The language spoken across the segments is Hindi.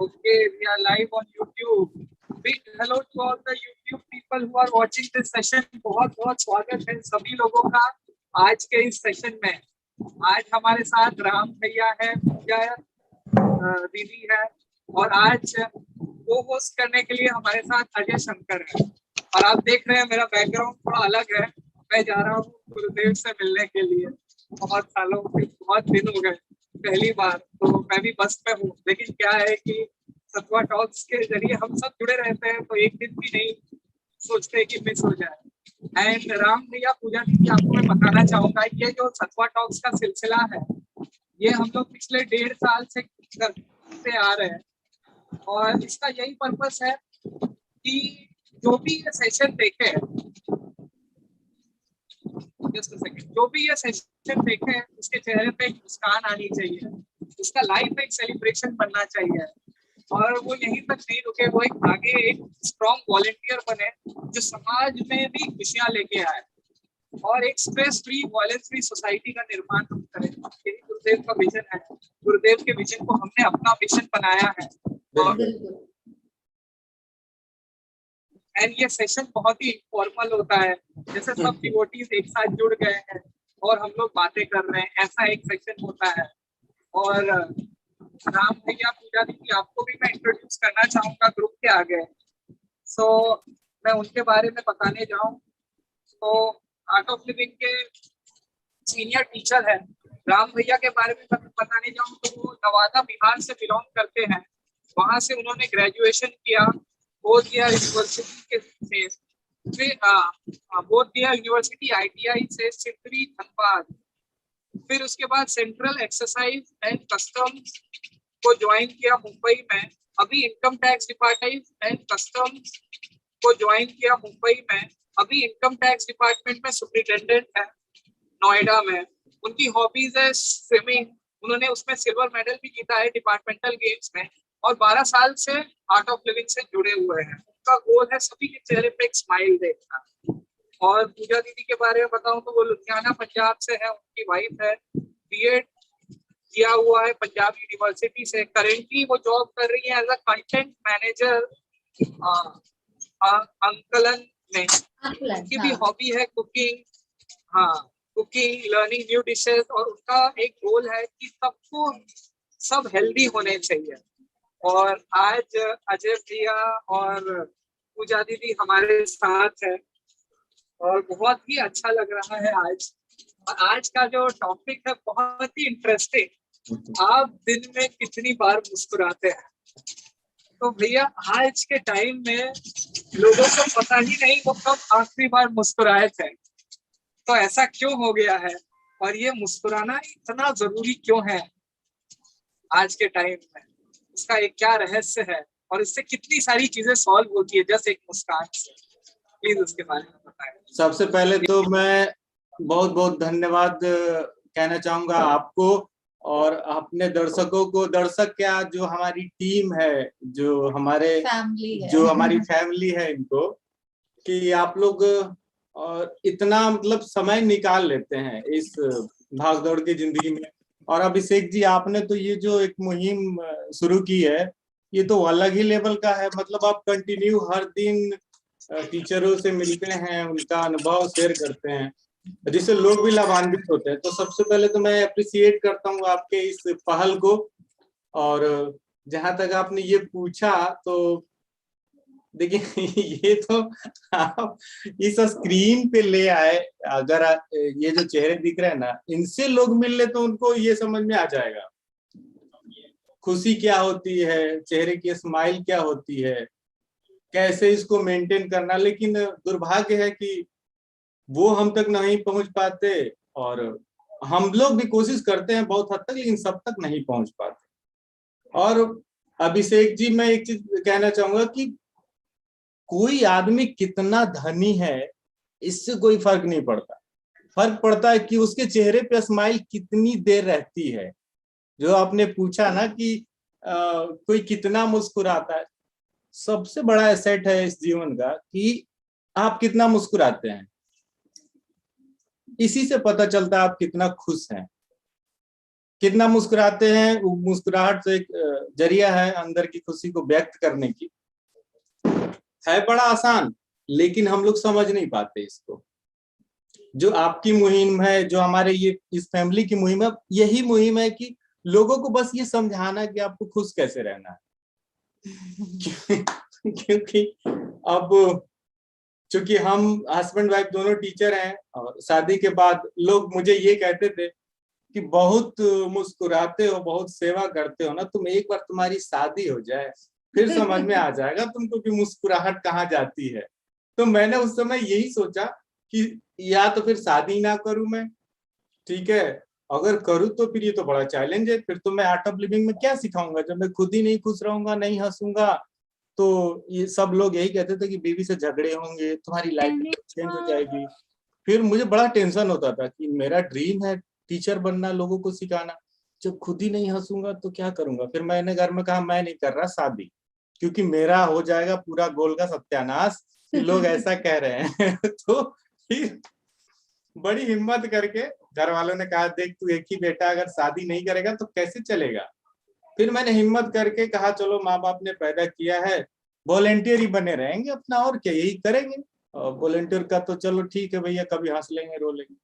Okay, we are live on YouTube. Big hello to all the YouTube people who are watching this session. बहुत बहुत स्वागत है सभी लोगों का आज के इस सेशन में। आज हमारे साथ राम भैया है, पूजा दीदी है, और आज को होस्ट करने के लिए हमारे साथ अजय शंकर है। और आप देख रहे हैं मेरा बैकग्राउंड थोड़ा अलग है। मैं जा रहा हूँ गुरुदेव से मिलने के लिए। बहुत सालों से, बहुत दिन हो गए, पहली बार तो मैं भी बस में हूँ। लेकिन क्या है कि सत्वा टॉक्स के जरिए हम सब जुड़े रहते हैं, तो एक दिन भी नहीं सोचते कि मिस हो जाए। एंड राम भैया, पूजा दीदी, आपको मैं बताना चाहूंगा, ये जो सत्वा टॉक्स का सिलसिला है, ये हम लोग पिछले 1.5 साल से करते आ रहे हैं। और इसका यही पर्पस है कि जो भी ये सेशन देखे, जो भी ये सेशन देखे, उसके चेहरे पे एक मुस्कान आनी चाहिए, उसका लाइफ एक सेलिब्रेशन बनना चाहिए, और वो यहीं तक नहीं रुके, वो एक आगे एक स्ट्रॉन्ग वॉलंटियर बने जो समाज में भी खुशियां लेके आए और एक stress free, violence free society का निर्माण हम करें। यही गुरुदेव का विजन है। गुरुदेव के विजन को हमने अपना मिशन बनाया है। और एंड ये सेशन बहुत ही फॉर्मल होता है, जैसे सब डिवोटीज एक साथ जुड़ गए हैं और हम लोग बातें कर रहे हैं, ऐसा एक सेशन होता है। और राम भैया, पूजा दीदी, आपको भी मैं इंट्रोड्यूस करना चाहूंगा ग्रुप के आगे। सो मैं उनके बारे में बताने जाऊं तो आर्ट ऑफ लिविंग के सीनियर टीचर है। राम भैया के बारे में बताने जाऊं तो वो नवादा, बिहार से बिलोंग करते हैं। वहां से उन्होंने ग्रेजुएशन किया बोध गया यूनिवर्सिटी से, फिर बोध गया यूनिवर्सिटी ITI से सिंदरी, धनबाद। फिर उसके बाद सेंट्रल एक्सरसाइज एंड कस्टम्स को ज्वाइन किया मुंबई में। अभी income tax department and customs को ज्वाइन किया मुंबई में। अभी इनकम टैक्स डिपार्टमेंट में सुपरिटेंडेंट है नोएडा में। उनकी हॉबीज है स्विमिंग, उन्होंने उसमें सिल्वर मेडल भी जीता है डिपार्टमेंटल गेम्स में, और 12 साल से आर्ट ऑफ लिविंग से जुड़े हुए हैं। उनका गोल है सभी के चेहरे पे एक स्माइल देखना। और पूजा दीदी के बारे में बताऊं तो वो लुधियाना, पंजाब से है। उनकी वाइफ है, BEd किया हुआ है पंजाब यूनिवर्सिटी से। करेंटली वो जॉब कर रही है एज अ कंटेंट मैनेजर अंकलन में। उनकी भी हॉबी है cooking, cooking, learning new dishes, और उनका एक गोल है कि सबको सब हेल्दी होने चाहिए। और आज अजय भैया और पूजा दीदी हमारे साथ है और बहुत ही अच्छा लग रहा है आज। और आज का जो टॉपिक है बहुत ही इंटरेस्टिंग। आप दिन में कितनी बार मुस्कुराते हैं? तो भैया, आज के टाइम में लोगों को पता ही नहीं वो कब आखिरी बार मुस्कुराए थे। तो ऐसा क्यों हो गया है, और ये मुस्कुराना इतना जरूरी क्यों है आज के टाइम में? इसका एक क्या रहस्य है, और इससे कितनी सारी चीजें सॉल्व होती है जस्ट एक मुस्कान से? प्लीज उसके बारे में बताएं। सबसे पहले तो मैं बहुत बहुत धन्यवाद कहना चाहूंगा आपको और अपने दर्शकों को। दर्शक क्या, जो हमारी टीम है, जो हमारे जो हमारी फैमिली है, इनको, कि आप लोग और इतना मतलब समय निकाल लेते हैं इस भागदौड़ की जिंदगी में। और अभिषेक जी, आपने तो ये जो एक मुहिम शुरू की है, ये तो अलग ही लेवल का है। मतलब आप कंटिन्यू हर दिन टीचरों से मिलते हैं, उनका अनुभव शेयर करते हैं, जिससे लोग भी लाभान्वित होते हैं। तो सबसे पहले तो मैं अप्रिशिएट करता हूँ आपके इस पहल को। और जहां तक आपने ये पूछा, तो देखिए ये तो आप इस स्क्रीन पे ले आए। अगर ये जो चेहरे दिख रहे हैं ना, इनसे लोग मिल ले तो उनको ये समझ में आ जाएगा खुशी क्या होती है, चेहरे की स्माइल क्या होती है, कैसे इसको मेंटेन करना। लेकिन दुर्भाग्य है कि वो हम तक नहीं पहुंच पाते, और हम लोग भी कोशिश करते हैं बहुत हद तक, लेकिन सब तक नहीं पहुंच पाते। और अभिषेक जी, मैं एक चीज कहना चाहूंगा कि कोई आदमी कितना धनी है, इससे कोई फर्क नहीं पड़ता। फर्क पड़ता है कि उसके चेहरे पे स्माइल कितनी देर रहती है। जो आपने पूछा ना कि कोई कितना मुस्कुराता है, सबसे बड़ा एसेट है इस जीवन का कि आप कितना मुस्कुराते हैं। इसी से पता चलता है आप कितना खुश हैं, कितना मुस्कुराते हैं, वो मुस्कुराहट से एक जरिया है अंदर की खुशी को व्यक्त करने की। है बड़ा आसान, लेकिन हम लोग समझ नहीं पाते इसको। जो आपकी मुहिम है, जो हमारे ये इस फैमिली की मुहिम है, यही मुहिम है कि लोगों को बस ये समझाना कि आपको खुश कैसे रहना है। क्योंकि अब चूंकि हम हस्बैंड वाइफ दोनों टीचर हैं, और शादी के बाद लोग मुझे ये कहते थे कि बहुत मुस्कुराते हो, बहुत सेवा करते हो ना, तुम एक बार तुम्हारी शादी हो जाए फिर समझ में आ जाएगा तुमको कि मुस्कुराहट कहाँ जाती है। तो मैंने उस समय यही सोचा कि या तो फिर शादी ना करूं मैं, ठीक है, अगर करूं तो फिर ये तो बड़ा चैलेंज है, फिर तो मैं आर्ट ऑफ लिविंग में क्या सिखाऊंगा जब मैं खुद ही नहीं खुश रहूंगा, नहीं हंसूंगा। तो ये सब लोग यही कहते थे कि बीवी से झगड़े होंगे, तुम्हारी लाइफ चेंज हो जाएगी। फिर मुझे बड़ा टेंशन होता था कि मेरा ड्रीम है टीचर बनना, लोगों को सिखाना, जब खुद ही नहीं हंसूंगा तो क्या करूंगा। फिर मैंने घर में कहा मैं नहीं कर रहा शादी, क्योंकि मेरा हो जाएगा पूरा गोल का सत्यानाश कि लोग ऐसा कह रहे हैं। तो फिर बड़ी हिम्मत करके घर वालों ने कहा देख तू एक ही बेटा, अगर शादी नहीं करेगा तो कैसे चलेगा। फिर मैंने हिम्मत करके कहा चलो माँ बाप ने पैदा किया है, वॉलेंटियर ही बने रहेंगे अपना, और क्या यही करेंगे। और वॉलेंटियर का तो चलो ठीक है भैया, कभी हंस लेंगे रो लेंगे।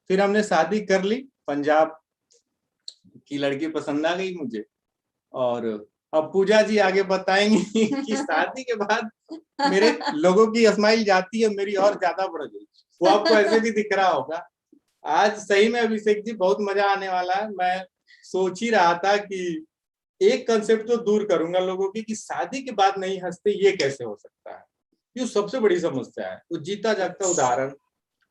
फिर हमने शादी कर ली, पंजाब की लड़की पसंद आ गई मुझे। और अब पूजा जी आगे बताएंगी कि शादी के बाद मेरे लोगों की स्माइल जाती है, मेरी और ज्यादा बढ़ गई। वो आपको ऐसे भी दिख रहा होगा। आज सही में अभिषेक जी बहुत मजा आने वाला है। मैं सोच ही रहा था कि एक कंसेप्ट तो दूर करूंगा लोगों की कि शादी के बाद नहीं हंसते, ये कैसे हो सकता है। ये सबसे बड़ी समस्या है, वो जीता जागता उदाहरण।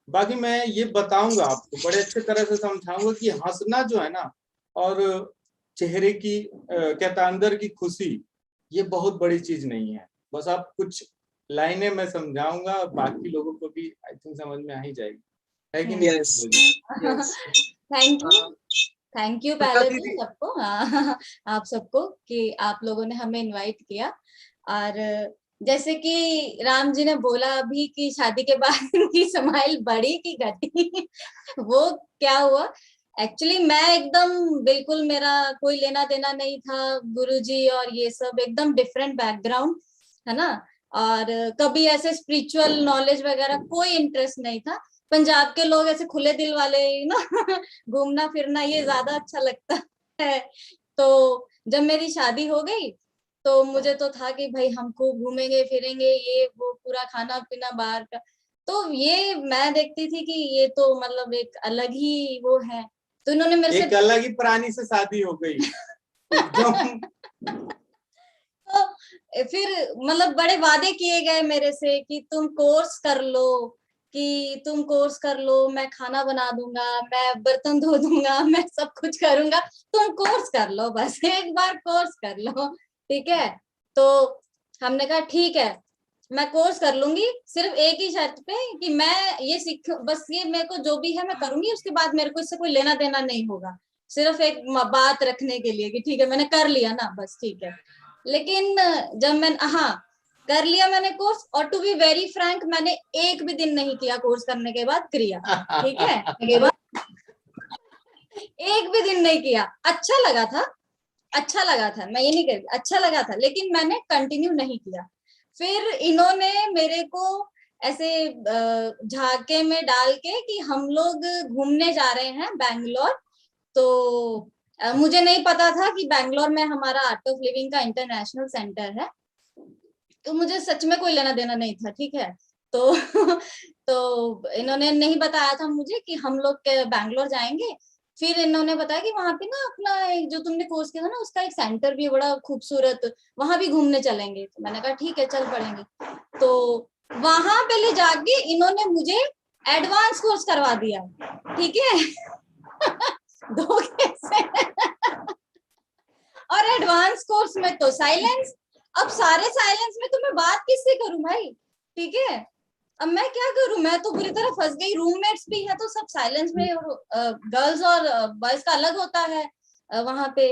बाकी मैं ये बताऊंगा आपको, बड़े अच्छे तरह से समझाऊंगा कि हंसना जो है ना, और चेहरे की कहता अंदर की खुशी, ये बहुत बड़ी चीज नहीं है। बस आप कुछ लाइनें मैं समझाऊंगा, बाकी लोगों को भी आई थिंक समझ में आ ही जाएगी, है कि नहीं? Yes yes. थैंक यू पहले तो सबको, आप सबको कि आप लोगों ने हमें इनवाइट किया। और जैसे कि राम जी ने बोला अभी कि शादी के बाद की स्माइल बढ़ी कि घटी, वो क्या हुआ एक्चुअली, मैं एकदम बिल्कुल मेरा कोई लेना देना नहीं था गुरुजी और ये सब, एकदम डिफरेंट बैकग्राउंड है ना। और कभी ऐसे स्पिरिचुअल नॉलेज वगैरह कोई इंटरेस्ट नहीं था। पंजाब के लोग ऐसे खुले दिल वाले ना, घूमना फिरना ये ज्यादा अच्छा लगता है। तो जब मेरी शादी हो गई तो मुझे तो था कि भाई हमको घूमेंगे फिरेंगे, ये वो पूरा खाना पीना बाहर का। तो ये मैं देखती थी कि ये तो मतलब एक अलग ही वो है। तो इन्होंने मेरे एक अलग ही प्राणी से शादी हो गई एकदम। तो फिर मतलब बड़े वादे किए गए मेरे से कि तुम कोर्स कर लो, कि तुम कोर्स कर लो, मैं खाना बना दूंगा, मैं बर्तन धो दूंगा, मैं सब कुछ करूंगा, तुम कोर्स कर लो, बस एक बार कोर्स कर लो, ठीक है। तो हमने कहा ठीक है मैं कोर्स कर लूंगी, सिर्फ एक ही शर्त पे कि मैं ये सीख, बस ये मेरे को जो भी है मैं करूंगी, उसके बाद मेरे को इससे कोई लेना देना नहीं होगा, सिर्फ एक बात रखने के लिए कि ठीक है मैंने कर लिया ना, बस ठीक है। लेकिन जब मैं कर लिया मैंने कोर्स, और टू बी वेरी फ्रैंक मैंने एक भी दिन नहीं किया कोर्स करने के बाद क्रिया, ठीक है। एक भी दिन नहीं किया। अच्छा लगा था, मैं ये नहीं कह, अच्छा लगा था, लेकिन मैंने कंटिन्यू नहीं किया। फिर इन्होंने मेरे को ऐसे झाके में डाल के कि हम लोग घूमने जा रहे हैं बैंगलोर। तो मुझे नहीं पता था कि बैंगलोर में हमारा आर्ट ऑफ लिविंग का इंटरनेशनल सेंटर है। तो मुझे सच में कोई लेना देना नहीं था, ठीक है। तो तो इन्होंने नहीं बताया था मुझे कि हम लोग बैंगलोर जाएंगे। फिर इन्होंने बताया कि वहां पे ना अपना जो तुमने कोर्स किया था ना उसका एक सेंटर भी है बड़ा खूबसूरत, वहां भी घूमने चलेंगे। तो मैंने कहा ठीक है चल पड़ेंगे। तो वहां पे ले जाके इन्होंने मुझे एडवांस कोर्स करवा दिया, ठीक है। धोखे से। और एडवांस कोर्स में तो साइलेंस, अब सारे साइलेंस में तो मैं बात किससे करूं भाई, ठीक है। अब मैं क्या करूं, मैं तो बुरी तरह फंस गई। रूममेट्स भी है तो सब साइलेंस में, गर्ल्स और बॉयज का अलग होता है वहां पे।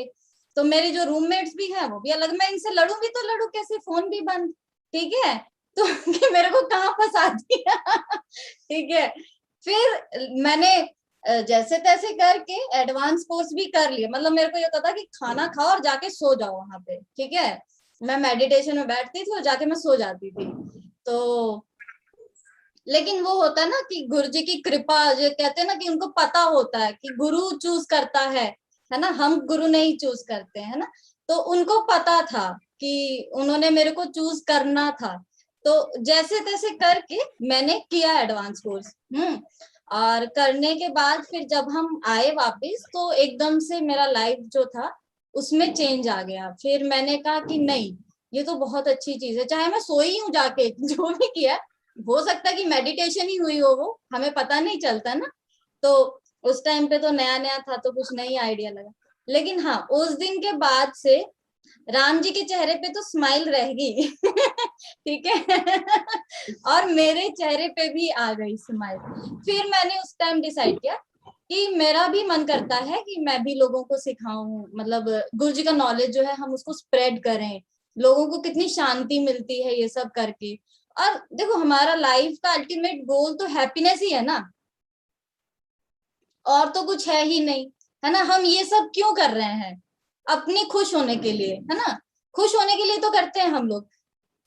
तो मेरी जो रूममेट्स भी है वो भी अलग, मैं इनसे लड़ू भी तो लड़ू कैसे, फोन भी बंद, ठीक है। तो मेरे को कहाँ फंसा दिया। ठीक है। फिर मैंने जैसे तैसे करके एडवांस कोर्स भी कर लिया। मतलब मेरे को ये होता था कि खाना खाओ और जाके सो जाओ वहां पे, ठीक है। मैं मेडिटेशन में बैठती थी और जाके मैं सो जाती थी। तो लेकिन वो होता है ना कि गुरु जी की कृपा, जो कहते हैं ना कि उनको पता होता है कि गुरु चूज करता है ना, हम गुरु नहीं चूज करते है ना। तो उनको पता था कि उन्होंने मेरे को चूज करना था। तो जैसे तैसे करके मैंने किया एडवांस कोर्स। और करने के बाद फिर जब हम आए वापस, तो एकदम से मेरा लाइफ जो था उसमें चेंज आ गया। फिर मैंने कहा कि नहीं, ये तो बहुत अच्छी चीज है, चाहे मैं सोई हूँ जाके जो भी किया, हो सकता है कि मेडिटेशन ही हुई हो, वो हमें पता नहीं चलता ना। तो उस टाइम पे तो नया नया था तो कुछ नहीं आइडिया लगा। लेकिन हाँ, उस दिन के बाद से राम जी के चेहरे पे तो स्माइल रह गई ठीक है और मेरे चेहरे पे भी आ गई स्माइल। फिर मैंने उस टाइम डिसाइड किया कि मेरा भी मन करता है कि मैं भी लोगों को सिखाऊं, मतलब गुरु जी का नॉलेज जो है हम उसको स्प्रेड करें, लोगों को कितनी शांति मिलती है ये सब करके। और देखो, हमारा लाइफ का अल्टीमेट गोल तो हैप्पीनेस ही है ना, और तो कुछ है ही नहीं, है ना। हम ये सब क्यों कर रहे हैं? अपने खुश होने के लिए, है ना। खुश होने के लिए तो करते हैं हम लोग।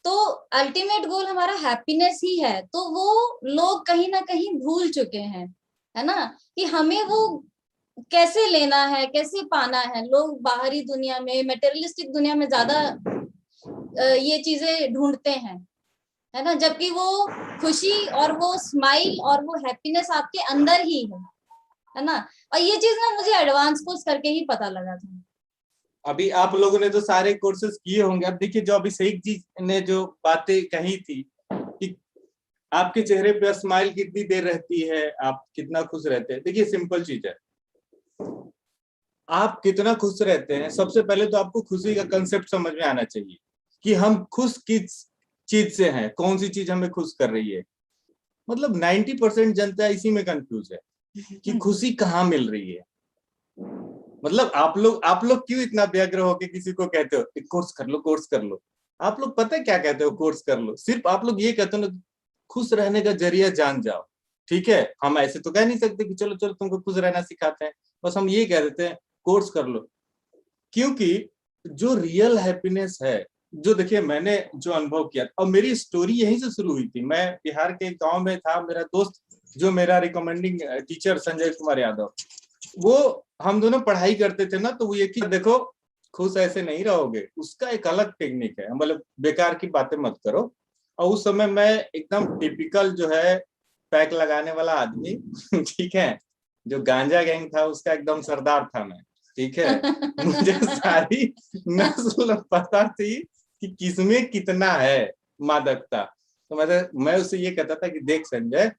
तो अल्टीमेट गोल हमारा हैप्पीनेस ही है। तो वो लोग कहीं ना कहीं भूल चुके हैं, है ना, कि हमें वो कैसे लेना है, कैसे पाना है। लोग बाहरी दुनिया में, मटेरियलिस्टिक दुनिया में ज्यादा ये चीजें ढूंढते हैं, है ना, जबकि वो खुशी और वो स्माइल और वो हैप्पीनेस आपके अंदर ही है ना। और ये चीज ना मुझे एडवांस कोर्स करके ही पता लगा था। अभी आप लोगों ने तो सारे कोर्सेज किए होंगे। अब देखिए, जो अभिषेक जी ने जो बातें कही थी कि आपके चेहरे पर स्माइल कितनी देर रहती है, आप कितना खुश रहते हैं। देखिए, सिंपल चीज है, आप कितना खुश रहते हैं। सबसे पहले तो आपको खुशी का कंसेप्ट समझ में आना चाहिए कि हम खुश किस चीज से हैं, कौन सी चीज हमें खुश कर रही है। मतलब 90% जनता इसी में कंफ्यूज है कि खुशी कहाँ मिल रही है। मतलब आप लोग क्यों इतना व्यग्र हो के किसी को कहते हो कोर्स कर लो, कोर्स कर लो। आप लोग पता है क्या कहते हो? कोर्स कर लो। सिर्फ आप लोग ये कहते हो ना, खुश रहने का जरिया जान जाओ। ठीक है, हम ऐसे तो कह नहीं सकते कि चलो चलो तुमको खुश रहना सिखाते हैं। बस हम ये कह देते हैं कोर्स कर लो। क्योंकि जो रियल हैप्पीनेस है, जो देखिए मैंने जो अनुभव किया, और मेरी स्टोरी यहीं से शुरू हुई थी। मैं बिहार के गांव में था, मेरा दोस्त जो मेरा रिकमेंडिंग टीचर संजय कुमार यादव, वो हम दोनों पढ़ाई करते थे ना। तो वो ये कि देखो, खुश ऐसे नहीं रहोगे, उसका एक अलग टेक्निक है। मतलब बेकार की बातें मत करो। और उस समय मैं एकदम टिपिकल जो है पैक लगाने वाला आदमी ठीक है, जो गांजा गैंग था उसका एकदम सरदार था मैं। ठीक है, मुझे सारी नस्ल पता थी कि किसमें कितना है मादकता। तो मैं उससे ये कहता था कि देख संजय,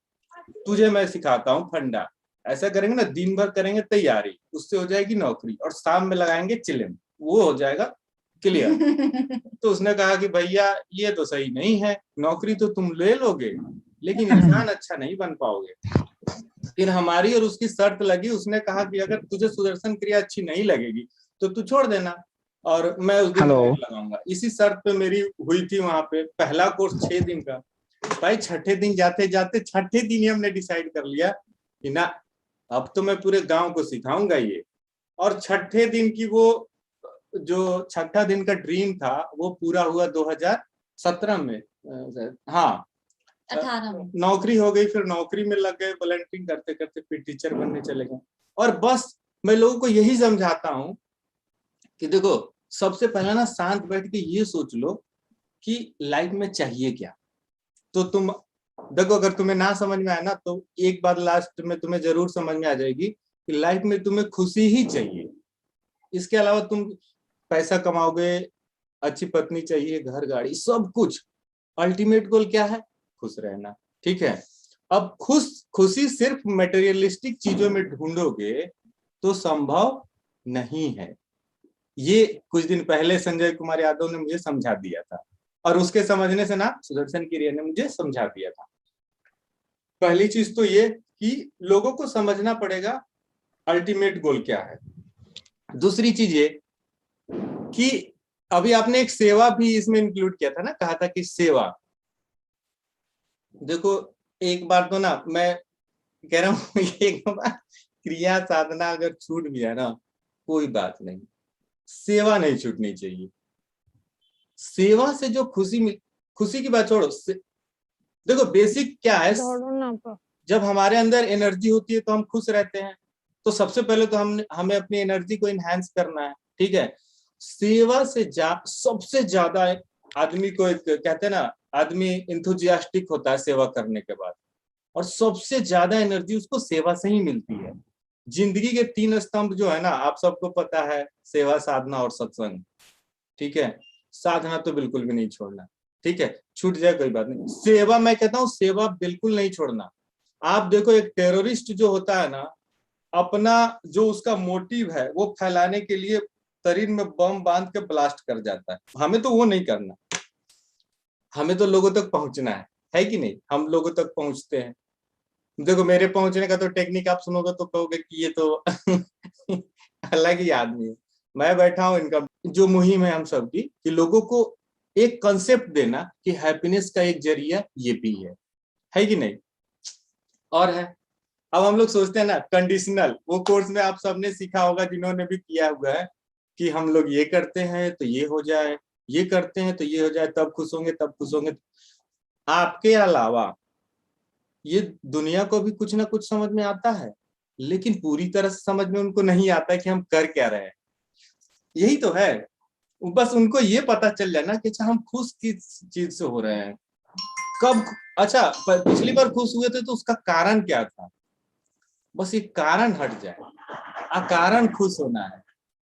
तुझे मैं सिखाता हूँ फंडा। ऐसा करेंगे ना, दिन भर करेंगे तैयारी, उससे हो जाएगी नौकरी, और शाम में लगाएंगे चिल्म, वो हो जाएगा क्लियर। तो उसने कहा कि भैया ये तो सही नहीं है, नौकरी तो तुम ले लोगे लेकिन इंसान अच्छा नहीं बन पाओगे। फिर हमारी और उसकी शर्त लगी। उसने कहा कि अगर तुझे सुदर्शन क्रिया अच्छी नहीं लगेगी तो तू छोड़ देना, और मैं उस दिन लगाऊंगा। इसी शर्त पे मेरी हुई थी वहां पे पहला कोर्स 6 दिन का। भाई छठे दिन जाते जाते छठे दिन ही हमने डिसाइड कर लिया कि ना, अब तो मैं पूरे गांव को सिखाऊंगा ये। और छठे दिन की वो जो छठा दिन का ड्रीम था वो पूरा हुआ 2017 में। हाँ, 18 में नौकरी हो गई। फिर नौकरी में लग गए, वॉलंटियरिंग करते करते फिर टीचर बनने चले गए। और बस मैं लोगों को यही समझाता हूँ कि देखो, सबसे पहले ना शांत बैठ के ये सोच लो कि लाइफ में चाहिए क्या। तो तुम देखो, अगर तुम्हें ना समझ में आए ना, तो एक बात लास्ट में तुम्हें जरूर समझ में आ जाएगी कि लाइफ में तुम्हें खुशी ही चाहिए। इसके अलावा तुम पैसा कमाओगे, अच्छी पत्नी चाहिए, घर गाड़ी सब कुछ, अल्टीमेट गोल क्या है? खुश रहना। ठीक है, अब खुशी सिर्फ मटेरियलिस्टिक चीजों में ढूंढोगे तो संभव नहीं है। ये कुछ दिन पहले संजय कुमार यादव ने मुझे समझा दिया था, और उसके समझने से ना सुदर्शन क्रिया ने मुझे समझा दिया था। पहली चीज तो ये कि लोगों को समझना पड़ेगा अल्टीमेट गोल क्या है। दूसरी चीज ये कि अभी आपने एक सेवा भी इसमें इंक्लूड किया था ना, कहा था कि सेवा। देखो, एक बार तो ना मैं कह रहा हूँ एक बार क्रिया साधना अगर छूट भी है ना, कोई बात नहीं, सेवा नहीं छूटनी चाहिए। सेवा से जो खुशी की बात छोड़ो, देखो बेसिक क्या है, जब हमारे अंदर एनर्जी होती है तो हम खुश रहते हैं। तो सबसे पहले तो हमें अपनी एनर्जी को इनहैंस करना है, ठीक है। सेवा से सबसे ज्यादा आदमी को, एक कहते हैं ना, आदमी इंथुजियास्टिक होता है सेवा करने के बाद, और सबसे ज्यादा एनर्जी उसको सेवा से ही मिलती है। जिंदगी के 3 स्तंभ जो है ना, आप सबको पता है, सेवा, साधना और सत्संग, ठीक है। साधना तो बिल्कुल भी नहीं छोड़ना, ठीक है, छूट जाए कोई बात नहीं। सेवा, मैं कहता हूँ सेवा बिल्कुल नहीं छोड़ना। आप देखो, एक टेररिस्ट जो होता है ना, अपना जो उसका मोटिव है वो फैलाने के लिए शरीर में बम बांध के ब्लास्ट कर जाता है। हमें तो वो नहीं करना, हमें तो लोगों तक पहुंचना है कि नहीं। हम लोगों तक पहुंचते हैं। देखो मेरे पहुंचने का तो टेक्निक आप सुनोगे तो कहोगे कि ये तो अलग ही आदमी है। मैं बैठा हूं, इनका जो मुहिम है हम सब की, कि लोगों को एक कंसेप्ट देना कि हैप्पीनेस का एक जरिया ये भी है कि नहीं। और है, अब हम लोग सोचते हैं ना कंडीशनल, वो कोर्स में आप सबने सीखा होगा जिन्होंने भी किया हुआ है, कि हम लोग ये करते हैं तो ये हो जाए, ये करते हैं तो ये हो जाए, तब खुश होंगे, तब खुश होंगे। आपके अलावा ये दुनिया को भी कुछ ना कुछ समझ में आता है, लेकिन पूरी तरह से समझ में उनको नहीं आता है कि हम कर क्या रहे हैं। यही तो है, बस उनको ये पता चल जाए ना कि अच्छा हम खुश किस चीज से हो रहे हैं, कब, अच्छा पिछली बार खुश हुए थे तो उसका कारण क्या था। बस ये कारण हट जाए, अकारण खुश होना है।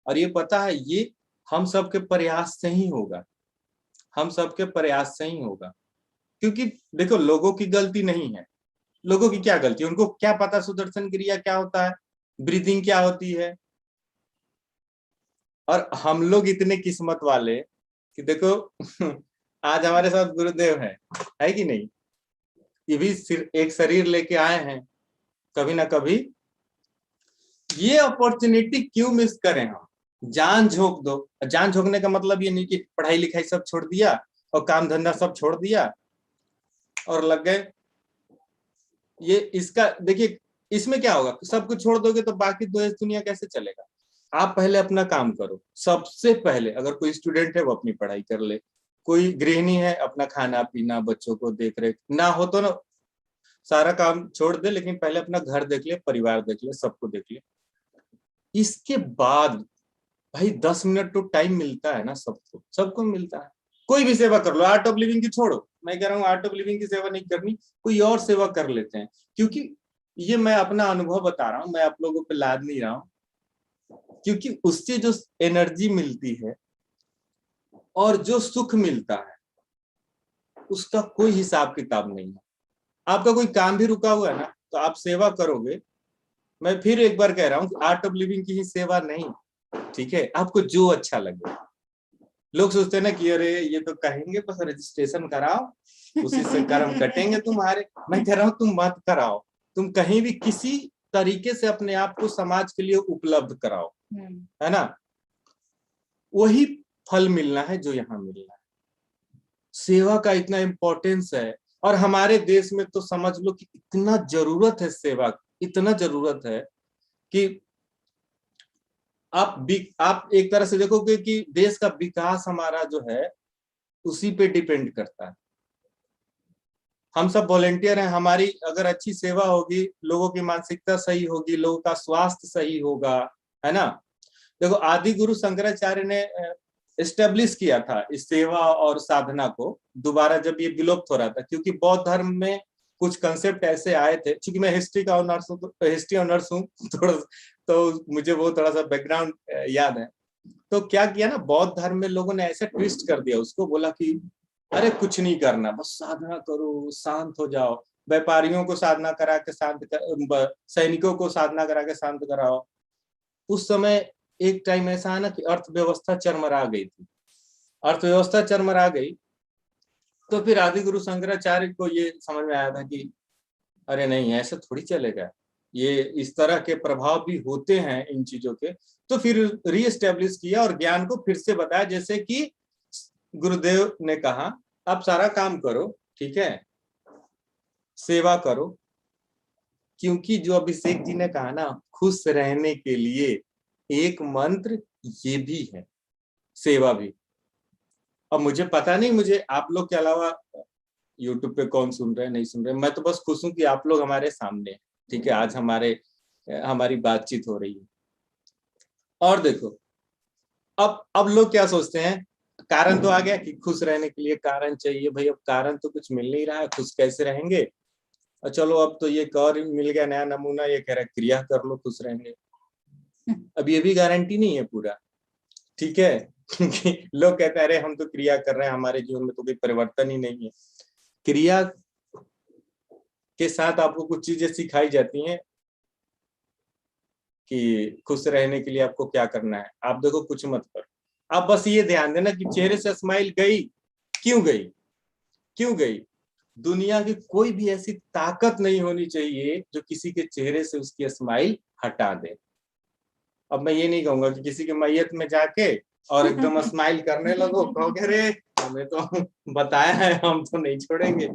और ये पता है, ये हम सबके प्रयास से ही होगा, हम सबके प्रयास से ही होगा। क्योंकि देखो, लोगों की गलती नहीं है। लोगों की क्या गलती, उनको क्या पता सुदर्शन क्रिया क्या होता है, ब्रीदिंग क्या होती है। और हम लोग इतने किस्मत वाले कि देखो आज हमारे साथ गुरुदेव है कि नहीं। ये भी सिर्फ एक शरीर लेके आए हैं, कभी ना कभी ये अपॉर्चुनिटी क्यों मिस करें हम। जान झोंक दो। जान झोंकने का मतलब ये नहीं कि पढ़ाई लिखाई सब छोड़ दिया और काम धंधा सब छोड़ दिया और लग गए। ये इसका देखिए, इसमें क्या होगा, सब कुछ छोड़ दोगे तो बाकी देश दुनिया कैसे चलेगा। आप पहले अपना काम करो सबसे पहले। अगर कोई स्टूडेंट है वो अपनी पढ़ाई कर ले, कोई गृहिणी है अपना खाना पीना बच्चों को देख रेख, ना हो तो ना सारा काम छोड़ दे, लेकिन पहले अपना घर देख ले, परिवार देख ले, सबको देख ले। इसके बाद भाई 10 मिनट तो टाइम मिलता है ना, सबको सबको मिलता है। कोई भी सेवा कर लो, आर्ट ऑफ लिविंग की छोड़ो, मैं कह रहा हूँ आर्ट ऑफ लिविंग की सेवा नहीं करनी, कोई और सेवा कर लेते हैं। क्योंकि ये मैं अपना अनुभव बता रहा हूँ, मैं आप लोगों पे लाद नहीं रहा हूँ। क्योंकि उससे जो एनर्जी मिलती है और जो सुख मिलता है उसका कोई हिसाब किताब नहीं है। आपका कोई काम भी रुका हुआ है ना, तो आप सेवा करोगे। मैं फिर एक बार कह रहा हूँ, आर्ट ऑफ लिविंग की ही सेवा नहीं, ठीक है, आपको जो अच्छा लगे। लोग सोचते हैं ना कि अरे ये तो कहेंगे बस रजिस्ट्रेशन कराओ, उसी से कर्म कटेंगे तुम्हारे। मैं कह रहा हूँ तुम मत कराओ, तुम कहीं भी किसी तरीके से अपने आप को समाज के लिए उपलब्ध कराओ, है ना। वही फल मिलना है जो यहाँ मिलना है। सेवा का इतना इम्पोर्टेंस है, और हमारे देश में तो समझ लो कि इतना जरूरत है सेवा की, इतना जरूरत है कि आप एक तरह से देखोगे कि देश का विकास हमारा जो है उसी पे डिपेंड करता है। हम सब वॉलेंटियर हैं, हमारी अगर अच्छी सेवा होगी, लोगों की मानसिकता सही होगी, लोगों का स्वास्थ्य सही होगा, है ना। देखो आदि गुरु शंकराचार्य ने एस्टेब्लिश किया था इस सेवा और साधना को दोबारा, जब ये विलुप्त हो रहा था। क्योंकि बौद्ध धर्म में कुछ कंसेप्ट ऐसे आए थे, क्योंकि मैं हिस्ट्री ऑनर्स हूँ थोड़ा, तो मुझे वो थोड़ा सा बैकग्राउंड याद है। तो क्या किया ना, बौद्ध धर्म में लोगों ने ऐसा ट्विस्ट कर दिया उसको, बोला कि अरे कुछ नहीं करना, बस साधना करो, शांत हो जाओ। व्यापारियों को साधना करा के शांत सैनिकों को साधना करा के शांत कराओ। उस समय एक टाइम ऐसा है ना कि अर्थव्यवस्था चरमरा गई थी। अर्थव्यवस्था चरमरा गई तो फिर आदि गुरु शंकराचार्य को ये समझ में आया था कि अरे नहीं, ऐसा थोड़ी चलेगा, ये इस तरह के प्रभाव भी होते हैं इन चीजों के। तो फिर रीएस्टेब्लिश किया और ज्ञान को फिर से बताया, जैसे कि गुरुदेव ने कहा आप सारा काम करो, ठीक है, सेवा करो, क्योंकि जो अभिषेक जी ने कहा ना, खुश रहने के लिए एक मंत्र ये भी है, सेवा भी। अब मुझे पता नहीं, मुझे आप लोग के अलावा यूट्यूब पे कौन सुन रहे हैं नहीं सुन रहे, मैं तो बस खुश हूं कि आप लोग हमारे सामने हैं। ठीक है, आज हमारी बातचीत हो रही है। और देखो, अब लोग क्या सोचते हैं, कारण तो आ गया कि खुश रहने के लिए कारण चाहिए। भाई अब कारण तो कुछ मिल नहीं रहा है, खुश कैसे रहेंगे। और चलो अब तो ये और मिल गया नया नमूना, ये कह रहा है क्रिया कर लो खुश रहेंगे। अब ये भी गारंटी नहीं है पूरा, ठीक है। क्योंकि लोग कहते हैं अरे हम तो क्रिया कर रहे हैं, हमारे जीवन में तो कोई परिवर्तन ही नहीं है। क्रिया के साथ आपको कुछ चीजें सिखाई जाती हैं कि खुश रहने के लिए आपको क्या करना है। आप देखो कुछ मत करो, आप बस ये ध्यान देना कि चेहरे से स्माइल गई, क्यों गई, क्यों गई। दुनिया की कोई भी ऐसी ताकत नहीं होनी चाहिए जो किसी के चेहरे से उसकी स्माइल हटा दे। अब मैं ये नहीं कहूंगा कि किसी के मैयत में जाके और एकदम स्माइल करने लगो, कहोगे रे हमें तो बताया है, हम तो नहीं छोड़ेंगे।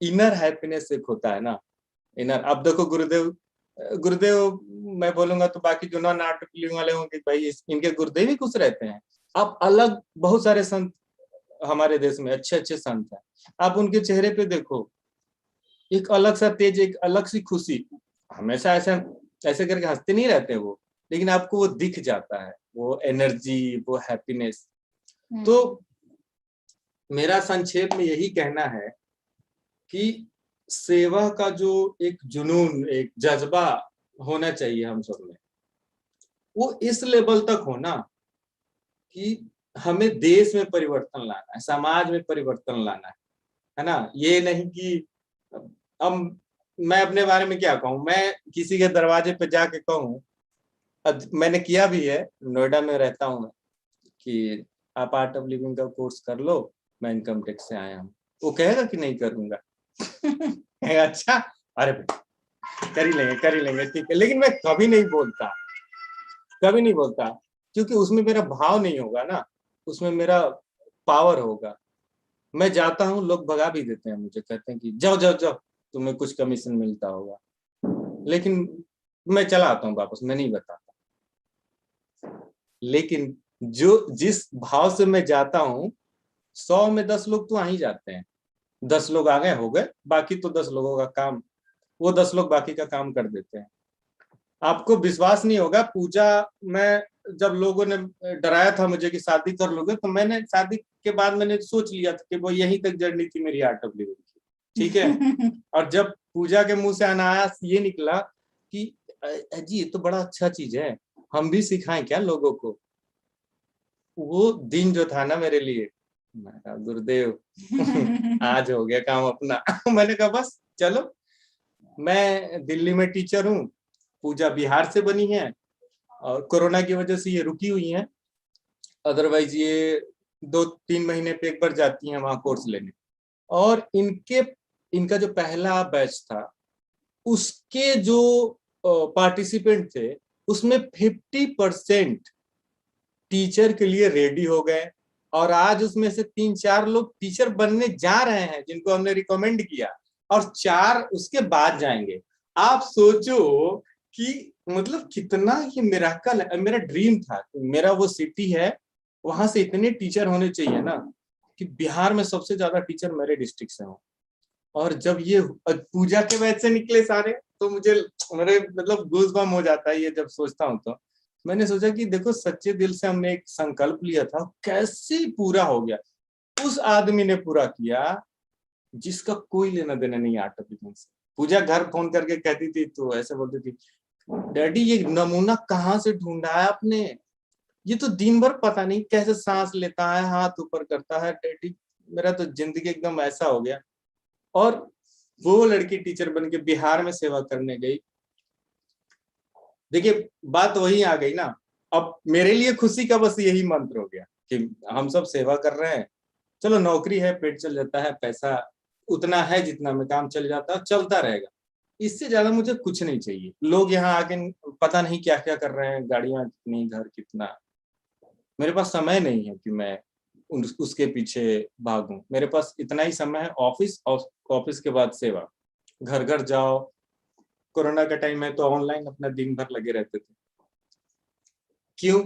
इनर हैप्पीनेस एक होता है ना, इनर। अब देखो गुरुदेव मैं बोलूंगा तो बाकी जो नॉन आर्ट फीलिंग वाले होंगे, भाई इनके गुरुदेव ही खुश रहते हैं। अब अलग बहुत सारे संत हमारे देश में अच्छे अच्छे संत हैं, आप उनके चेहरे पे देखो एक अलग सा तेज, एक अलग सी खुशी। हमेशा ऐसे करके हंसते नहीं रहते वो, लेकिन आपको वो दिख जाता है, वो एनर्जी, वो हैप्पीनेस। तो मेरा संक्षेप में यही कहना है कि सेवा का जो एक जुनून, एक जज्बा होना चाहिए हम सब में, वो इस लेवल तक होना कि हमें देश में परिवर्तन लाना है, समाज में परिवर्तन लाना है ना। ये नहीं कि अब मैं अपने बारे में क्या कहूँ, मैं किसी के दरवाजे पे जाके कहूँ, मैंने किया भी है, नोएडा में रहता हूँ मैं, कि आप आर्ट ऑफ लिविंग का कोर्स कर लो, मैं इनकम टैक्स से आया हूँ। वो कहेगा कि नहीं करूंगा। अच्छा, अरे कर ही लेंगे ठीक है, लेकिन मैं कभी नहीं बोलता, कभी नहीं बोलता, क्योंकि उसमें मेरा भाव नहीं होगा ना, उसमें मेरा पावर होगा। मैं जाता हूँ, लोग भगा भी देते हैं मुझे, कहते हैं कि जाओ जाओ जाओ, तुम्हें कुछ कमीशन मिलता होगा, लेकिन मैं चला आता हूँ वापस, मैं नहीं बताता। लेकिन जो जिस भाव से मैं जाता हूँ, 100 में 10 लोग तो आ ही जाते हैं। 10 लोग आ गए हो गए, बाकी तो 10 लोगों का काम, वो 10 लोग बाकी का काम कर देते हैं। आपको विश्वास नहीं होगा, पूजा में जब लोगों ने डराया था मुझे कि शादी कर लोगे, तो मैंने शादी के बाद मैंने सोच लिया था कि वो यहीं तक जर्नी थी मेरी आर्ट ऑफ लिविंग की, ठीक है। और जब पूजा के मुंह से अनायास ये निकला कि जी ये तो बड़ा अच्छा चीज है, हम भी सिखाएं क्या लोगों को। वो दिन जो था ना मेरे लिए, मैं कहा गुरुदेव आज हो गया काम अपना। मैंने कहा बस चलो, मैं दिल्ली में टीचर हूँ, पूजा बिहार से बनी है और कोरोना की वजह से ये रुकी हुई है, अदरवाइज ये 2-3 महीने पे एक बार जाती हैं वहां कोर्स लेने। और इनका जो पहला बैच था, उसके जो पार्टिसिपेंट थे, उसमें 50% टीचर के लिए रेडी हो गए, और आज उसमें से 3-4 लोग टीचर बनने जा रहे हैं जिनको हमने रिकमेंड किया, और 4 उसके बाद जाएंगे। आप सोचो कि मतलब कितना ये मिरेकल है। मेरा ड्रीम था, मेरा वो सिटी है, वहां से इतने टीचर होने चाहिए ना कि बिहार में सबसे ज्यादा टीचर मेरे डिस्ट्रिक्ट से हो। और जब ये पूजा के बैच से निकले सारे, तो मेरे मतलब गूज़बम्प हो जाता है ये जब सोचता हूँ। तो मैंने सोचा कि देखो सच्चे दिल से हमने एक संकल्प लिया था, कैसे पूरा हो गया। उस आदमी ने पूरा किया जिसका कोई लेना देना नहीं आर्ट ऑफ लिविंग से। पूजा घर फोन करके कहती थी, तो ऐसे बोलती थी, डैडी ये नमूना कहाँ से ढूंढा है आपने, ये तो दिन भर पता नहीं कैसे सांस लेता है, हाथ ऊपर करता है। डैडी मेरा तो जिंदगी एकदम ऐसा हो गया। और वो लड़की टीचर बन के बिहार में सेवा करने गई। देखिए बात वही आ गई ना। अब मेरे लिए खुशी का बस यही मंत्र हो गया कि हम सब सेवा कर रहे हैं, चलो नौकरी है, पेट चल जाता है, पैसा उतना है जितना में काम चल जाता है, चलता रहेगा, इससे ज्यादा मुझे कुछ नहीं चाहिए। लोग यहाँ आके पता नहीं क्या क्या कर रहे हैं, गाड़ियां कितनी, घर कितना, मेरे पास समय नहीं है कि मैं उसके पीछे भागूं। मेरे पास इतना ही समय है, ऑफिस और ऑफिस के बाद सेवा, घर घर जाओ, कोरोना का टाइम है तो ऑनलाइन अपना दिन भर लगे रहते थे। क्यों?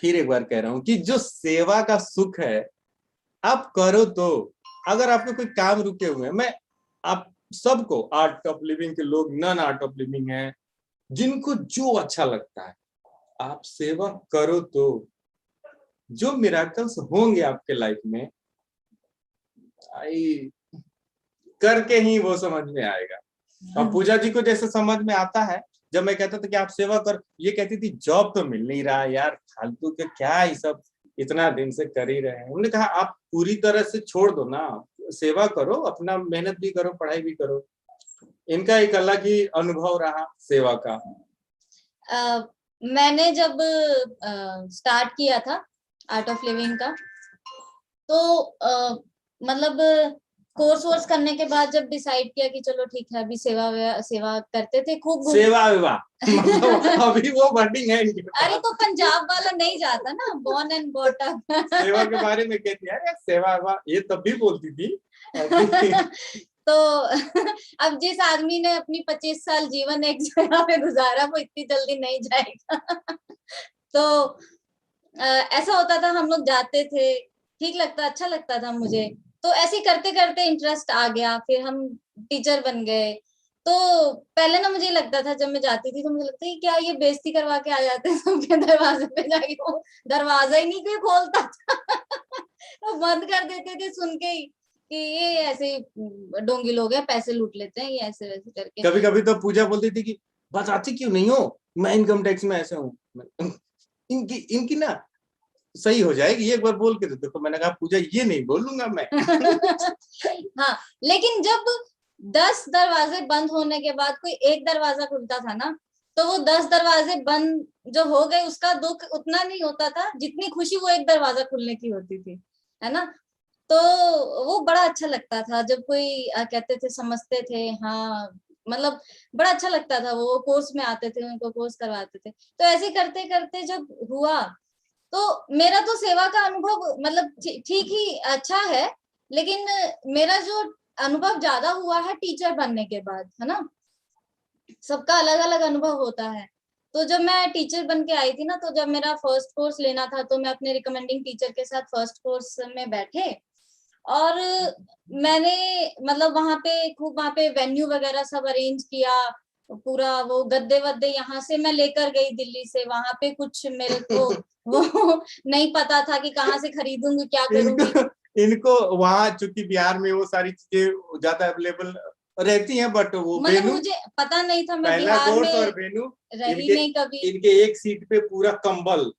फिर एक बार कह रहा हूं कि जो सेवा का सुख है आप करो। तो अगर आपके कोई काम रुके हुए हैं, मैं आप सबको, आर्ट ऑफ लिविंग के लोग, नॉन आर्ट ऑफ लिविंग है, जिनको जो अच्छा लगता है आप सेवा करो। तो जो मिराकल्स होंगे आपके लाइफ में, आई करके ही वो समझ में आएगा। और पूजा जी को जैसे समझ में आता है, जब मैं कहता था कि आप सेवा कर, ये कहती थी जॉब तो मिल नहीं रहा यार, फालतू के क्या ये सब इतना दिन से कर ही रहे हैं। उन्होंने कहा आप पूरी तरह से छोड़ दो ना, सेवा करो, अपना मेहनत भी करो, पढ़ाई भी करो। इनका एक अलग ही अनुभव रहा सेवा का। मैंने जब स्टार्ट किया था आर्ट ऑफ लिविंग का, तो मतलब कोर्स वोर्स करने के बाद जब डिसाइड किया कि चलो ठीक है, अभी सेवा करते थे खूब। सेवा विवाह मतलब अभी वो वर्डिंग है इनके पास। अरे तो पंजाब वाला नहीं जाता ना, बॉर्न एंड बॉट अप। सेवा के बारे में कहती है सेवा विवाह, ये तब भी बोलती थी। तो अब जिस आदमी ने अपनी 25 साल जीवन एक जगह पे गुजारा, वो इतनी जल्दी नहीं जाएगा। तो ऐसा होता था, हम लोग जाते थे, ठीक लगता, अच्छा लगता था मुझे। तो ऐसे करते करते इंटरेस्ट आ गया, फिर हम टीचर बन गए। तो पहले ना मुझे लगता था, जब मैं जाती थी तो मुझे लगता है क्या ये बेइज्जती करवा के आ जाते हैं सबके दरवाजे पे जाके, वो दरवाजा ही नहीं कोई खोलता था। तो बंद कर देते थे सुन के ही कि ये ऐसे डोंगी लोग हैं, पैसे लूट लेते हैं ये, ऐसे वैसे करके। कभी कभी तो पूजा बोलती थी कि बताती क्यों नहीं हो, मैं इनकम टैक्स में ऐसे हूँ। इनकी ना सही हो जाएगी, एक बार बोल के देखो। मैंने कहा पूजा ये नहीं बोलूंगा मैं। हाँ, लेकिन जब 10 दरवाजे बंद होने के बाद कोई एक दरवाजा खुलता था ना, तो वो 10 दरवाजे बंद जो हो गए उसका दुख उतना नहीं होता था जितनी खुशी वो एक दरवाजा खुलने की होती थी, है ना। तो वो बड़ा अच्छा लगता था जब कोई कहते थे, समझते थे, हाँ मतलब बड़ा अच्छा लगता था। वो कोर्स में आते थे, उनको कोर्स करवाते थे। तो ऐसे करते करते जब हुआ, तो मेरा तो सेवा का अनुभव मतलब ठीक ही अच्छा है, लेकिन मेरा जो अनुभव ज्यादा हुआ है टीचर बनने के बाद, है ना। सबका अलग अलग अनुभव होता है। तो जब मैं टीचर बन के आई थी ना, तो जब मेरा फर्स्ट कोर्स लेना था, तो मैं अपने रिकमेंडिंग टीचर के साथ फर्स्ट कोर्स में बैठे, और मैंने मतलब वहां पे वेन्यू वगैरह सब अरेंज किया, पूरा वो गद्दे वद्दे यहाँ से मैं लेकर गई दिल्ली से। वहां पे कुछ मेरे को वो नहीं पता था कि कहाँ से खरीदूंगी, क्या करूंगी। इनको वहाँ चूंकि बिहार में वो सारी चीजें ज्यादा अवेलेबल रहती हैं, बट वो मतलब वेन्यू, मुझे पता नहीं था, मैं पहला बिहार कोर्स में और वेन्यू, रही नहीं कभी। इनके एक सीट पे पूरा कंबल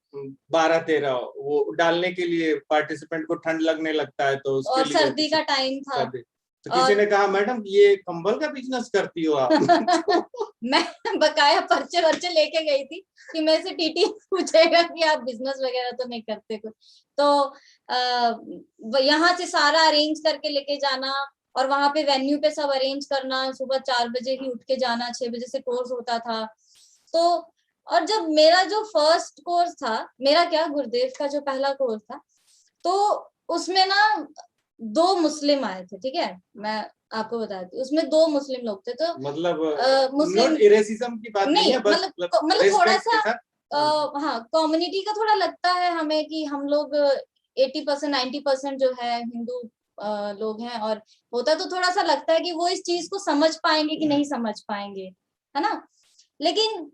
12-13 वो डालने के लिए, पार्टिसिपेंट को ठंड लगने लगता है तो उसके और लिए सर्दी का टाइम था। तो किसी ने कहा मैडम ये कंबल का बिजनेस करती हो आप? मैं बकाया पर्चे वर्चे लेके गई थी कि मैं से टीटी पूछेगा कि आप बिजनेस वगैरह तो नहीं करते कुछ। तो यहाँ से सारा अरेंज करके लेके जाना, और वहां पे वेन्यू पे सब अरेंज करना, सुबह 4 बजे ही उठ के जाना, 6 बजे से कोर्स होता था। तो और जब मेरा जो फर्स्ट कोर्स था, मेरा क्या गुरुदेव का जो पहला कोर्स था, तो उसमें ना 2 मुस्लिम आए थे, ठीक है, मैं आपको बताती हूँ। उसमें 2 मुस्लिम लोग थे। तो मतलब मुस्लिम रेसिज्म की बात नहीं है, बस मतलब थोड़ा respect के सा साथ। हाँ, कम्युनिटी का थोड़ा लगता है हमें कि हम लोग 80% 90% जो है हिंदू लोग हैं, और होता तो थोड़ा सा लगता है कि वो इस चीज को समझ पाएंगे कि नहीं समझ पाएंगे, है ना। लेकिन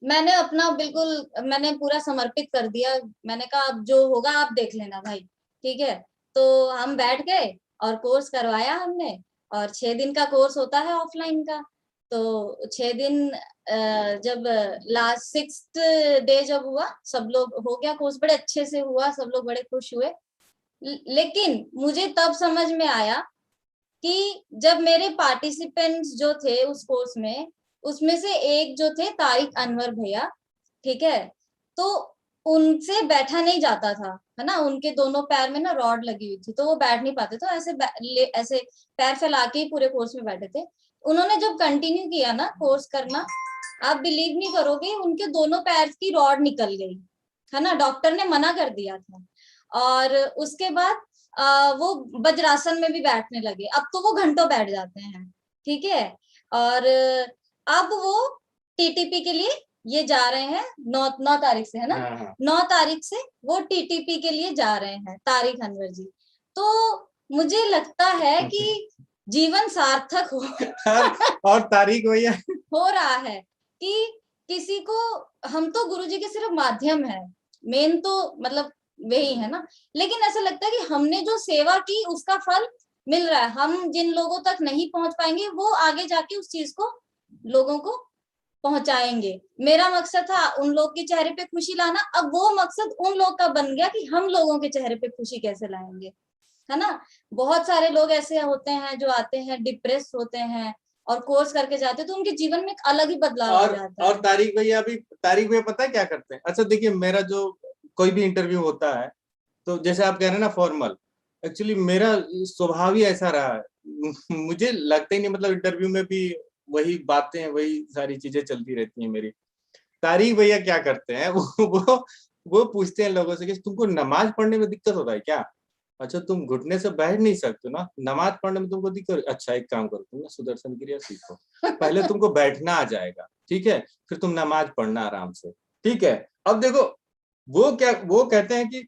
मैंने अपना बिल्कुल मैंने पूरा समर्पित कर दिया। मैंने कहा अब जो होगा आप देख लेना भाई, ठीक है। तो हम बैठ गए और कोर्स करवाया हमने, और 6 दिन का कोर्स होता है ऑफलाइन का। तो 6 दिन जब लास्ट 6th डे जब हुआ, सब लोग हो गया कोर्स, बड़े अच्छे से हुआ, सब लोग बड़े खुश हुए। लेकिन मुझे तब समझ में आया कि जब मेरे पार्टिसिपेंट्स जो थे उस कोर्स में, उसमें से एक जो थे तारिक अनवर भैया, ठीक है, तो उनसे बैठा नहीं जाता था, है ना। उनके दोनों पैर में ना रॉड लगी हुई थी, तो वो बैठ नहीं पाते, तो ऐसे पैर फैला के ही पूरे कोर्स में बैठे थे। उन्होंने जब कंटिन्यू किया ना कोर्स करना, आप बिलीव नहीं करोगे, उनके दोनों पैर की रॉड निकल गई, है ना। डॉक्टर ने मना कर दिया था। और उसके बाद वो वज्रासन में भी बैठने लगे। अब तो वो घंटों बैठ जाते हैं, ठीक है। और अब वो टीटीपी के लिए ये जा रहे हैं 9 तारीख से, है ना? हाँ। 9 तारीख से वो टीटीपी के लिए जा रहे हैं, तारिक अनवर जी। तो मुझे लगता है कि जीवन सार्थक और तारिक भैया हो रहा है कि किसी को, हम तो गुरुजी के सिर्फ माध्यम है, मेन तो मतलब वही है ना, लेकिन ऐसा लगता है कि हमने जो सेवा की उसका फल मिल रहा है। हम जिन लोगों तक नहीं पहुंच पाएंगे वो आगे जाके उस चीज को लोगों को पहुंचाएंगे। मेरा मकसद था उन लोग के चेहरे पे खुशी लाना, अब वो मकसद उन लोग का बन गया कि हम लोगों के चेहरे पे खुशी कैसे लाएंगे, है ना? बहुत सारे लोग ऐसे होते हैं जो आते हैं डिप्रेस होते हैं और कोर्स करके जाते हैं, तो उनके जीवन में एक अलग ही बदलाव आ जाता है। और तारिक भैया पता है क्या करते हैं? अच्छा देखिए, मेरा जो कोई भी इंटरव्यू होता है तो जैसे आप कह रहे हैं ना फॉर्मल, एक्चुअली मेरा स्वभाव ही ऐसा रहा है। मुझे लगता ही नहीं, मतलब इंटरव्यू में भी वही बातें, वही सारी चीजें चलती रहती हैं मेरी। तारिक भैया क्या करते हैं, वो पूछते हैं लोगों से कि तुमको नमाज पढ़ने में दिक्कत होता है क्या? अच्छा, तुम घुटने से बैठ नहीं सकते ना, नमाज पढ़ने में तुमको दिक्कत? अच्छा, एक काम करो, तुम ना सुदर्शन क्रिया सीखो, पहले तुमको बैठना आ जाएगा, ठीक है, फिर तुम नमाज पढ़ना आराम से, ठीक है। अब देखो वो कहते हैं कि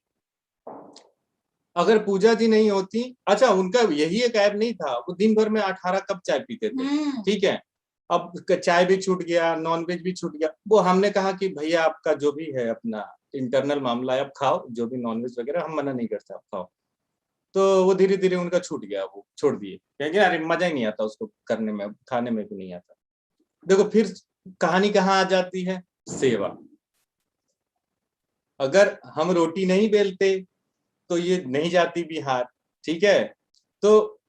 अगर पूजा जी नहीं होती, अच्छा उनका यही एक ऐप नहीं था, वो दिन भर में 18 कप चाय पीते थे, ठीक है। अब चाय भी छूट गया, नॉनवेज भी छूट गया, वो हमने कहा कि भैया आपका जो भी है अपना इंटरनल मामला है, आप खाओ जो भी नॉनवेज वगैरह, हम मना नहीं करते, आप खाओ। तो वो धीरे धीरे उनका छूट गया, वो छोड़ दिए, क्योंकि अरे मजा ही नहीं आता उसको करने में, खाने में भी नहीं आता। देखो फिर कहानी कहाँ आ जाती है, सेवा। अगर हम रोटी नहीं बेलते तो ये नहीं जाती बिहार, ठीक है। तो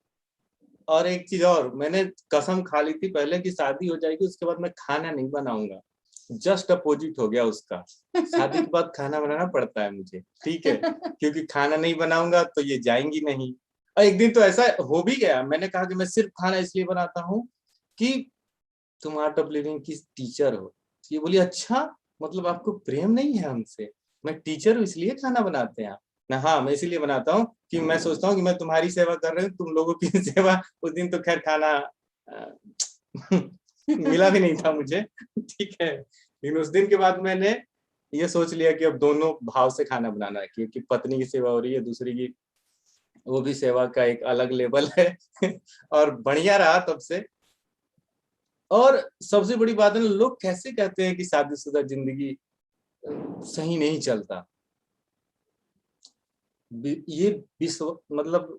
और एक चीज और, मैंने कसम खा ली थी पहले कि शादी हो जाएगी उसके बाद मैं खाना नहीं बनाऊंगा, जस्ट अपोजिट हो गया उसका। शादी के बाद खाना बनाना पड़ता है मुझे, ठीक है, क्योंकि खाना नहीं बनाऊंगा तो ये जाएंगी नहीं। और एक दिन तो ऐसा हो भी गया, मैंने कहा कि मैं सिर्फ खाना इसलिए बनाता हूँ कि तुम आर्ट ऑफ लिविंग की टीचर हो। ये बोली अच्छा, मतलब आपको प्रेम नहीं है हमसे? मैं टीचर हूँ इसलिए खाना बनाते हैं आप ना? हाँ, मैं इसीलिए बनाता हूँ कि मैं सोचता हूँ कि मैं तुम्हारी सेवा कर रही हूँ, तुम लोगों की सेवा। उस दिन तो खैर खाना मिला भी नहीं था मुझे, ठीक है। लेकिन उस दिन के बाद मैंने ये सोच लिया कि अब दोनों भाव से खाना बनाना है, क्योंकि पत्नी की सेवा हो रही है, दूसरी की वो भी सेवा का एक अलग लेवल है। और बढ़िया रहा तब से। और सबसे बड़ी बात है, लोग कैसे कहते हैं कि शादीशुदा जिंदगी सही नहीं चलता। ये विश्व, मतलब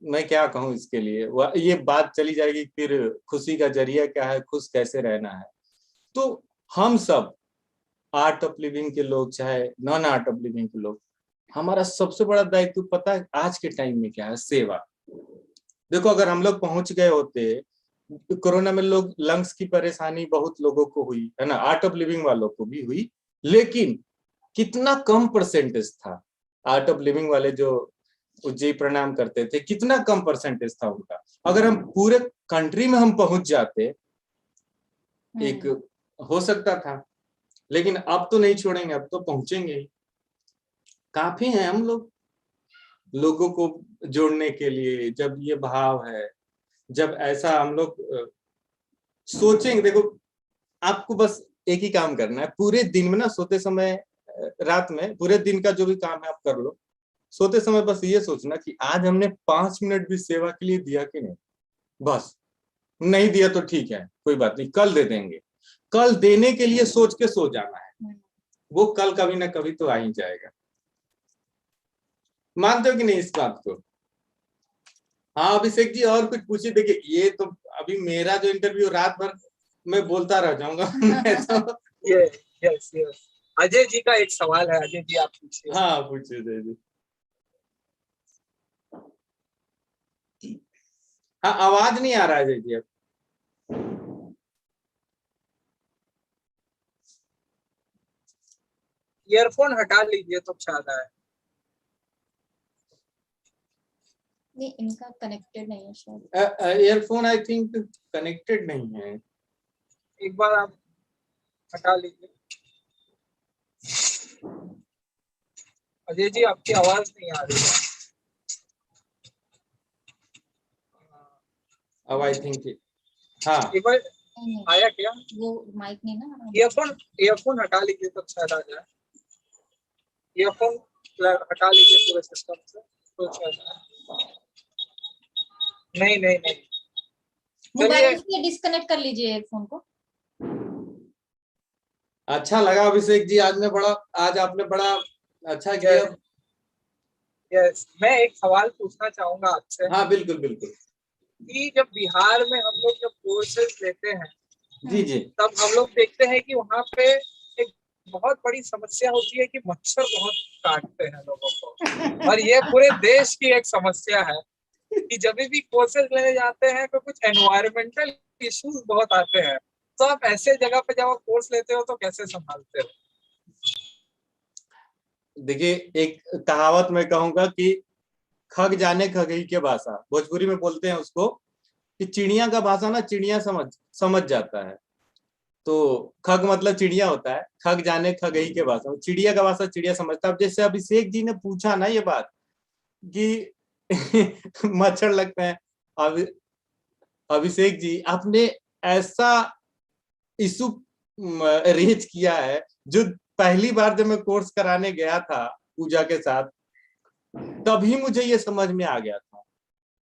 मैं क्या कहूँ इसके लिए, ये बात चली जाएगी फिर खुशी का जरिया क्या है, खुश कैसे रहना है। तो हम सब आर्ट ऑफ लिविंग के लोग, चाहे नॉन आर्ट ऑफ लिविंग के लोग, हमारा सबसे बड़ा दायित्व पता है आज के टाइम में क्या है? सेवा। देखो अगर हम लोग पहुंच गए होते, कोरोना में लोग लंग्स की परेशानी बहुत लोगों को हुई है ना, आर्ट ऑफ लिविंग वालों को भी हुई, लेकिन कितना कम परसेंटेज था आर्ट ऑफ लिविंग वाले जो उज्जै प्रणाम करते थे, कितना कम परसेंटेज था उनका। अगर हम पूरे कंट्री में हम पहुंच जाते, एक हो सकता था, लेकिन अब तो नहीं छोड़ेंगे, अब तो पहुंचेंगे ही। काफी हैं हम लोग लोगों को जोड़ने के लिए, जब ये भाव है, जब ऐसा हम लोग सोचेंगे। देखो आपको बस एक ही काम करना है पूरे दिन में ना, सोते समय, रात में, पूरे दिन का जो भी काम है आप कर लो, सोते समय बस ये सोचना कि आज हमने 5 मिनट भी सेवा के लिए दिया कि नहीं। बस नहीं दिया तो ठीक है, कोई बात नहीं, कल दे देंगे। कल देने के लिए सोच के सो जाना है, वो कल कभी ना कभी तो आ ही जाएगा। मानते हो कि नहीं इस बात को? हाँ अभिषेक जी, और कुछ पूछिए। देखिए ये तो अभी मेरा जो इंटरव्यू रात भर मैं बोलता रह जाऊंगा। मैं तो यस यस, अजय जी का एक सवाल है, अजय जी आप पूछिए। हाँ पूछिए अजय जी। हाँ आवाज नहीं आ रहा है अजय जी अब। ईयरफोन हटा लीजिए तो ज्यादा है। नहीं, इनका कनेक्टेड नहीं है शायद। ईयरफोन आई थिंक कनेक्टेड नहीं है। एक बार आप हटा लीजिए। अजय जी आपकी आवाज नहीं आ रही है। अब आई थिंक हाँ एक बार नहीं, आया क्या? वो माइक नहीं ना। ईयरफोन हटा लीजिए तो शायद आ जाए। ईयरफोन हटा लीजिए पूरे सिस्टम से तो शायद आए। नहीं नहीं नहीं, चलिए। मोबाइल से डिस्कनेक्ट कर लीजिए एयरफोन को। अच्छा लगा अभिषेक जी, आज आपने बड़ा अच्छा किया। यस, मैं एक सवाल पूछना चाहूंगा आपसे हाँ बिल्कुल बिल्कुल। कि जब बिहार में हम लोग जब कोर्सेज लेते हैं जी जी। तब हम लोग देखते हैं कि वहाँ पे एक बहुत बड़ी समस्या होती है कि मच्छर बहुत काटते हैं लोगों को, और ये पूरे देश की एक समस्या है कि जब भी कोर्सेज लेने जाते हैं तो कुछ एनवायरमेंटल इश्यूज बहुत आते हैं। तो आप ऐसे जगह पे जब कोर्स लेते हो तो कैसे संभालते हो? देखिए, एक कहावत मैं कहूंगा कि खग जाने खगई के भाषा, भोजपुरी में बोलते हैं उसको, कि चिड़िया का भाषा ना चिड़िया समझ जाता है। तो खग मतलब चिड़िया होता है, खग जाने खगई के भाषा, चिड़िया का भाषा चिड़िया समझता है। अब जैसे अभिषेक जी ने पूछा ना ये बात कि मच्छर लगते हैं, अब अभिषेक जी आपने ऐसा इशू रेज किया है, जो पहली बार जब मैं कोर्स कराने गया था पूजा के साथ, तभी मुझे ये समझ में आ गया था।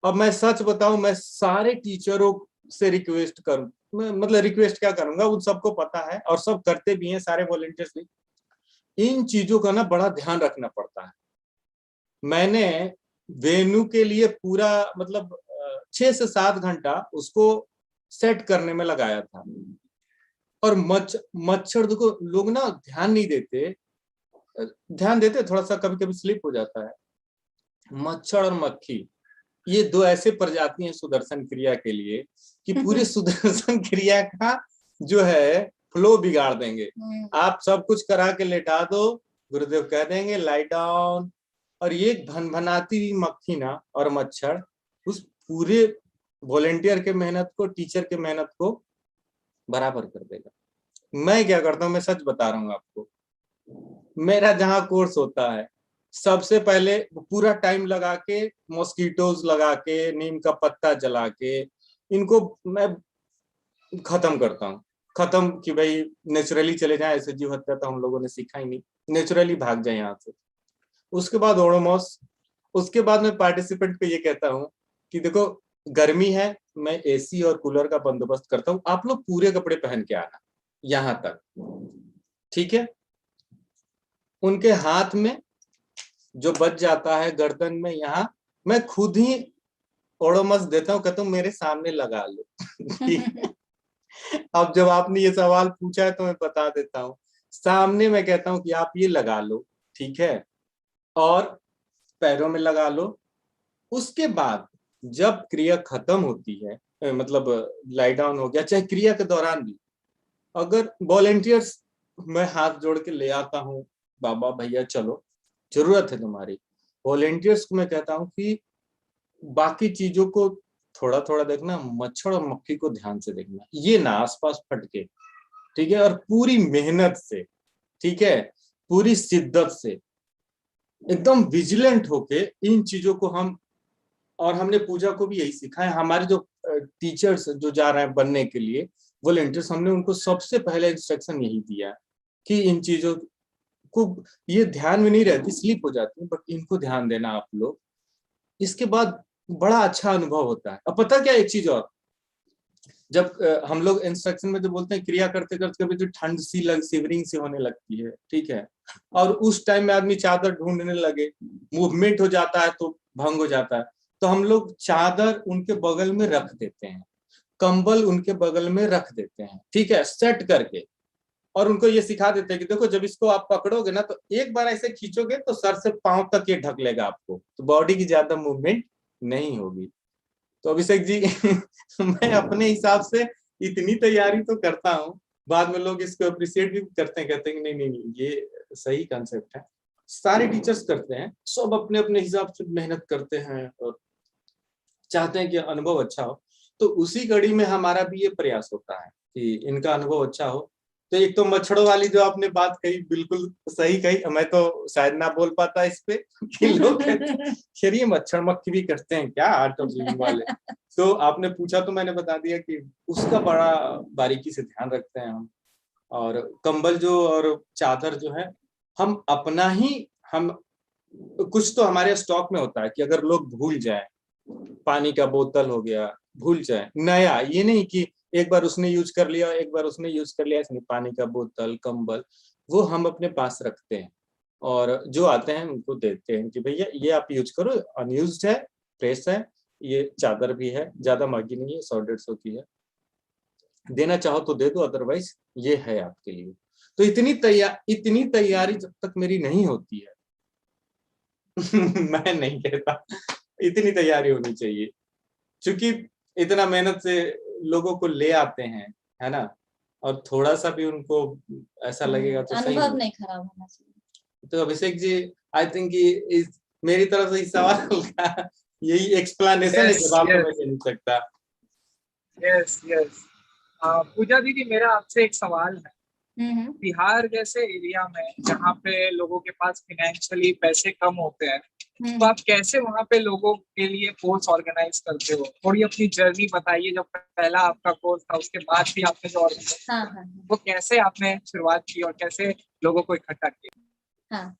अब मैं सच बताऊं, मैं सारे टीचरों से रिक्वेस्ट करूं, मतलब रिक्वेस्ट क्या करूंगा, उन सबको पता है और सब करते भी हैं, सारे वॉलंटियर्स भी। इन चीजों का ना बड़ा ध्यान रखना पड़ता है। मैंने वेन्यू के लिए पूरा मतलब 6 से 7 घंटा उसको सेट करने में लगाया था। और मच्छर देखो, लोग ना ध्यान देते थोड़ा सा, कभी कभी स्लिप हो जाता है। मच्छर और मक्खी, ये दो ऐसे प्रजाति हैं सुदर्शन क्रिया के लिए कि पूरे सुदर्शन क्रिया का जो है फ्लो बिगाड़ देंगे। आप सब कुछ करा के लेटा दो, गुरुदेव कह देंगे लाई डाउन, और ये भनभनाती हुई मक्खी ना और मच्छर उस पूरे वॉलेंटियर के मेहनत को, टीचर के मेहनत को बराबर कर देगा। मैं क्या करता हूँ, मैं सच बता रहा हूँ आपको, मेरा जहाँ कोर्स होता है सबसे पहले पूरा टाइम लगा के, मॉस्किटोज लगा के, नीम का पत्ता जला के इनको मैं खत्म करता हूँ। खत्म कि भाई नेचुरली चले जाए, ऐसे जीव हत्या तो हम लोगों ने सीखा ही नहीं, नेचुरली भाग जाए यहाँ से। उसके बाद ओडोमॉस, उसके बाद मैं पार्टिसिपेंट को ये कहता हूँ कि देखो गर्मी है, मैं एसी और कूलर का बंदोबस्त करता हूँ, आप लोग पूरे कपड़े पहन के आना यहाँ तक, ठीक है। उनके हाथ में जो बच जाता है गर्दन में, यहाँ मैं खुद ही ओडोमस देता हूँ, कहता हूँ मेरे सामने लगा लो। अब जब आपने ये सवाल पूछा है तो मैं बता देता हूँ, सामने मैं कहता हूँ कि आप ये लगा लो, ठीक है, और पैरों में लगा लो। उसके बाद जब क्रिया खत्म होती है, मतलब लाई डाउन हो गया, चाहे क्रिया के दौरान भी अगर वॉलेंटियर्स, मैं हाथ जोड़ के ले आता हूँ, बाबा भैया चलो जरूरत है तुम्हारी। वॉलेंटियर्स को मैं कहता हूँ कि बाकी चीजों को थोड़ा थोड़ा देखना, मच्छर और मक्खी को ध्यान से देखना, ये ना आसपास फटके, ठीक है, और पूरी मेहनत से, ठीक है, पूरी शिद्दत से एकदम विजिलेंट होके इन चीजों को हम, और हमने पूजा को भी यही सिखाया। हमारे जो टीचर्स जो जा रहे हैं बनने के लिए वॉलंटियर्स, हमने उनको सबसे पहले इंस्ट्रक्शन यही दिया कि इन चीजों को, ये ध्यान में नहीं रहती, स्लिप हो जाती है, बट इनको ध्यान देना आप लोग। इसके बाद बड़ा अच्छा अनुभव होता है। अब पता क्या, एक चीज और, जब हम लोग इंस्ट्रक्शन में जो बोलते हैं क्रिया करते करते कभी तो ठंड सी शिवरिंग सी होने लगती है, ठीक है, और उस टाइम में आदमी चादर ढूंढने लगे, मूवमेंट हो जाता है तो भंग हो जाता है, तो हम लोग चादर उनके बगल में रख देते हैं, कंबल उनके बगल में रख देते हैं, ठीक है, सेट करके, और उनको ये सिखा देते हैं कि देखो जब इसको आप पकड़ोगे ना तो एक बार ऐसे खींचोगे तो सर से पांव तक ये ढक लेगा आपको, तो बॉडी की ज्यादा मूवमेंट नहीं होगी। तो अभिषेक जी मैं अपने हिसाब से इतनी तैयारी तो करता हूँ, बाद में लोग इसको अप्रिशिएट भी करते हैं, कहते हैं कि नहीं नहीं नहीं ये सही कंसेप्ट है। सारे टीचर्स करते हैं, सब अपने अपने हिसाब से मेहनत करते हैं और चाहते हैं कि अनुभव अच्छा हो। तो उसी कड़ी में हमारा भी ये प्रयास होता है कि इनका अनुभव अच्छा हो। तो एक तो मच्छरों वाली जो आपने बात कही बिल्कुल सही कही, मैं तो शायद ना बोल पाता इस पे कि लोग खैर ये मच्छर मक्खी भी करते हैं क्या आर्ट ऑफ लिविंग वाले। तो आपने पूछा तो मैंने बता दिया कि उसका बड़ा बारीकी से ध्यान रखते हैं हम। और कंबल जो और चादर जो है हम अपना ही, हम कुछ तो हमारे स्टॉक में होता है कि अगर लोग भूल जाए, पानी का बोतल हो गया भूल जाए, नया ये नहीं कि एक बार उसने यूज कर लिया एक बार उसने यूज कर लिया, ऐसे नहीं, पानी का बोतल कंबल वो हम अपने पास रखते हैं और जो आते हैं उनको देते हैं कि भैया ये आप यूज करो, अनयूज्ड है, फ्रेश है, ये चादर भी है, ज्यादा महंगी नहीं है, 100-150 की है, देना चाहो तो दे दो, अदरवाइज ये है आपके लिए। तो इतनी तैयारी जब तक मेरी नहीं होती है मैं नहीं कहता इतनी तैयारी होनी चाहिए, क्योंकि इतना मेहनत से लोगों को ले आते हैं, है ना, और थोड़ा सा भी उनको ऐसा लगेगा तो सही अनुभव नहीं खराब होना चाहिए। तो अभिषेक जी, आई थिंक इस मेरी तरफ से इस सवाल का यही एक्सप्लेनेशन है, जवाब तो मैं दे नहीं सकता। Yes yes. पूजा दीदी, मेरा आपसे एक सवाल है। बिहार जैसे एरिया में जहाँ पे लोगों के पास फाइनेंशियली पैसे कम होते हैं, तो आप कैसे वहाँ पे लोगों के लिए कोर्स ऑर्गेनाइज करते हो? थोड़ी अपनी जर्नी बताइए, जब पहला आपका कोर्स था उसके बाद भी आपने जो ऑर्गेनाइज वो कैसे आपने शुरुआत की और कैसे लोगों को इकट्ठा किया? हाँ,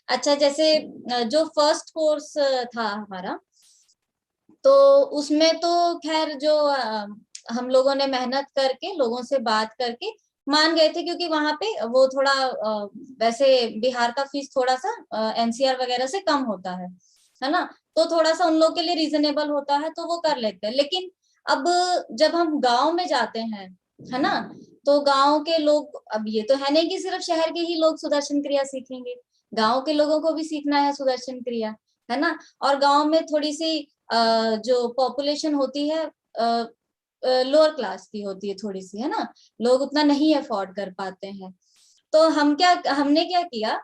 अच्छा, जैसे जो फर्स्ट कोर्स था हमारा, तो उसमें तो खैर जो हम लोगों ने मेहनत करके लोगों से बात करके मान गए थे, क्योंकि वहां पे वो थोड़ा वैसे बिहार का फीस थोड़ा सा एनसीआर वगैरह से कम होता है ना, तो थोड़ा सा उन लोग के लिए रीजनेबल होता है, तो वो कर लेते हैं। लेकिन अब जब हम गांव में जाते हैं, है ना, तो गांव के लोग, अब ये तो है नहीं कि सिर्फ शहर के ही लोग सुदर्शन क्रिया सीखेंगे, गांव के लोगों को भी सीखना है सुदर्शन क्रिया, है ना। और गांव में थोड़ी सी जो पॉपुलेशन होती है लोअर क्लास की होती है थोड़ी सी, है ना, लोग उतना नहीं अफोर्ड कर पाते हैं। तो हमने क्या किया,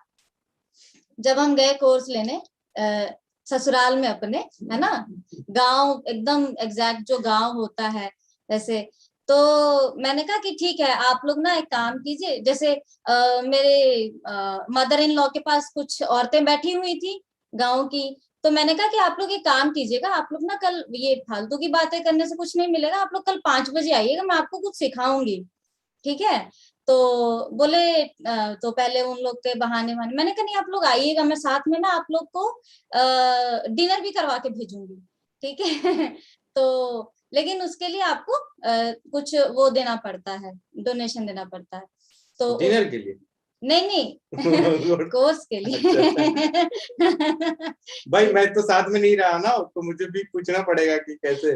जब हम गए कोर्स लेने ससुराल में अपने, है ना, गांव एकदम एग्जैक्ट जो गांव होता है वैसे, तो मैंने कहा कि ठीक है, आप लोग ना एक काम कीजिए, जैसे मेरे मदर इन लॉ के पास कुछ औरतें बैठी हुई थी गांव की, तो मैंने कहा कि आप लोग एक काम कीजिएगा, आप लोग ना कल, ये फालतू की बातें करने से कुछ नहीं मिलेगा, आप लोग कल 5 बजे आइएगा, मैं आपको कुछ सिखाऊंगी, ठीक है। तो बोले तो पहले उन लोग के बहाने मैंने कहा नहीं, आप लोग आइएगा, मैं साथ में ना आप लोग को डिनर भी करवा के भेजूंगी, ठीक है तो लेकिन उसके लिए आपको कुछ वो देना पड़ता है, डोनेशन देना पड़ता है। तो डिनर के लिए नहीं कोर्स के लिए अच्छा। भाई मैं तो साथ में नहीं रहा ना, तो मुझे भी पूछना पड़ेगा कि कैसे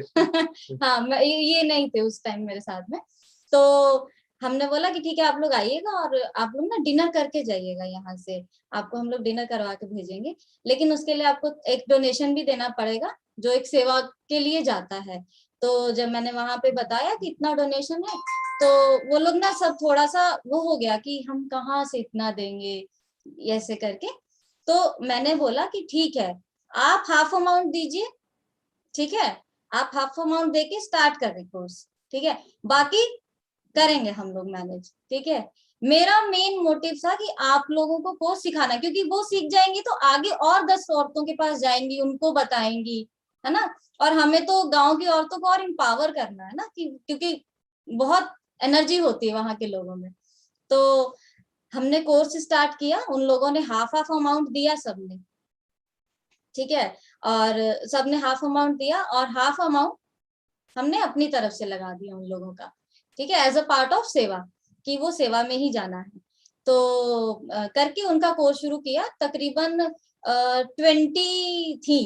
हाँ, ये नहीं थे उस टाइम मेरे साथ में, तो हमने बोला कि ठीक है, आप लोग आइएगा और आप लोग ना डिनर करके जाइएगा, यहाँ से आपको हम लोग डिनर करवा के भेजेंगे, लेकिन उसके लिए आपको एक डोनेशन भी देना पड़ेगा जो एक सेवा के लिए जाता है। तो जब मैंने वहां पे बताया कि इतना डोनेशन है, तो वो लोग ना सब थोड़ा सा वो हो गया कि हम कहाँ से इतना देंगे, ऐसे करके। तो मैंने बोला कि ठीक है, आप हाफ अमाउंट दीजिए, ठीक है, आप हाफ अमाउंट देके स्टार्ट कर रहे कोर्स, ठीक है, बाकी करेंगे हम लोग मैनेज, ठीक है। मेरा मेन मोटिव था कि आप लोगों को कोर्स सिखाना, क्योंकि वो सीख जाएंगी तो आगे और 10 औरतों के पास जाएंगी, उनको बताएंगी, है ना। और हमें तो गांव की औरतों को और एम्पावर करना है ना, क्योंकि बहुत एनर्जी होती है वहां के लोगों में। तो हमने कोर्स स्टार्ट किया, उन लोगों ने हाफ हाफ अमाउंट दिया सबने, ठीक है, और सबने हाफ अमाउंट दिया और हाफ अमाउंट हमने अपनी तरफ से लगा दिया उन लोगों का, ठीक है, एज अ पार्ट ऑफ सेवा, कि वो सेवा में ही जाना है। तो करके उनका कोर्स शुरू किया, तकरीबन 20 थी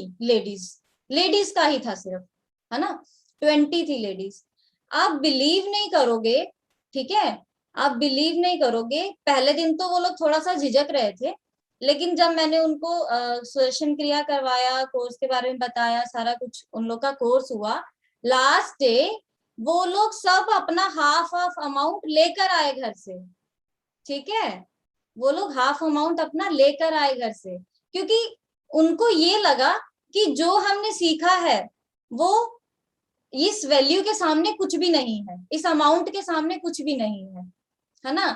लेडीज का ही था सिर्फ, है ना, 20 थी लेडीज। आप बिलीव नहीं करोगे, ठीक है, आप बिलीव नहीं करोगे, पहले दिन तो वो लोग थोड़ा सा झिझक रहे थे, लेकिन जब मैंने उनको सुदर्शन क्रिया करवाया, कोर्स के बारे में बताया, सारा कुछ उन लोग का कोर्स हुआ, लास्ट डे वो लोग सब अपना हाफ हाफ अमाउंट लेकर आए घर से, ठीक है, वो लोग हाफ अमाउंट अपना लेकर आए घर से, क्योंकि उनको ये लगा कि जो हमने सीखा है वो इस वैल्यू के सामने कुछ भी नहीं है, इस अमाउंट के सामने कुछ भी नहीं है ना।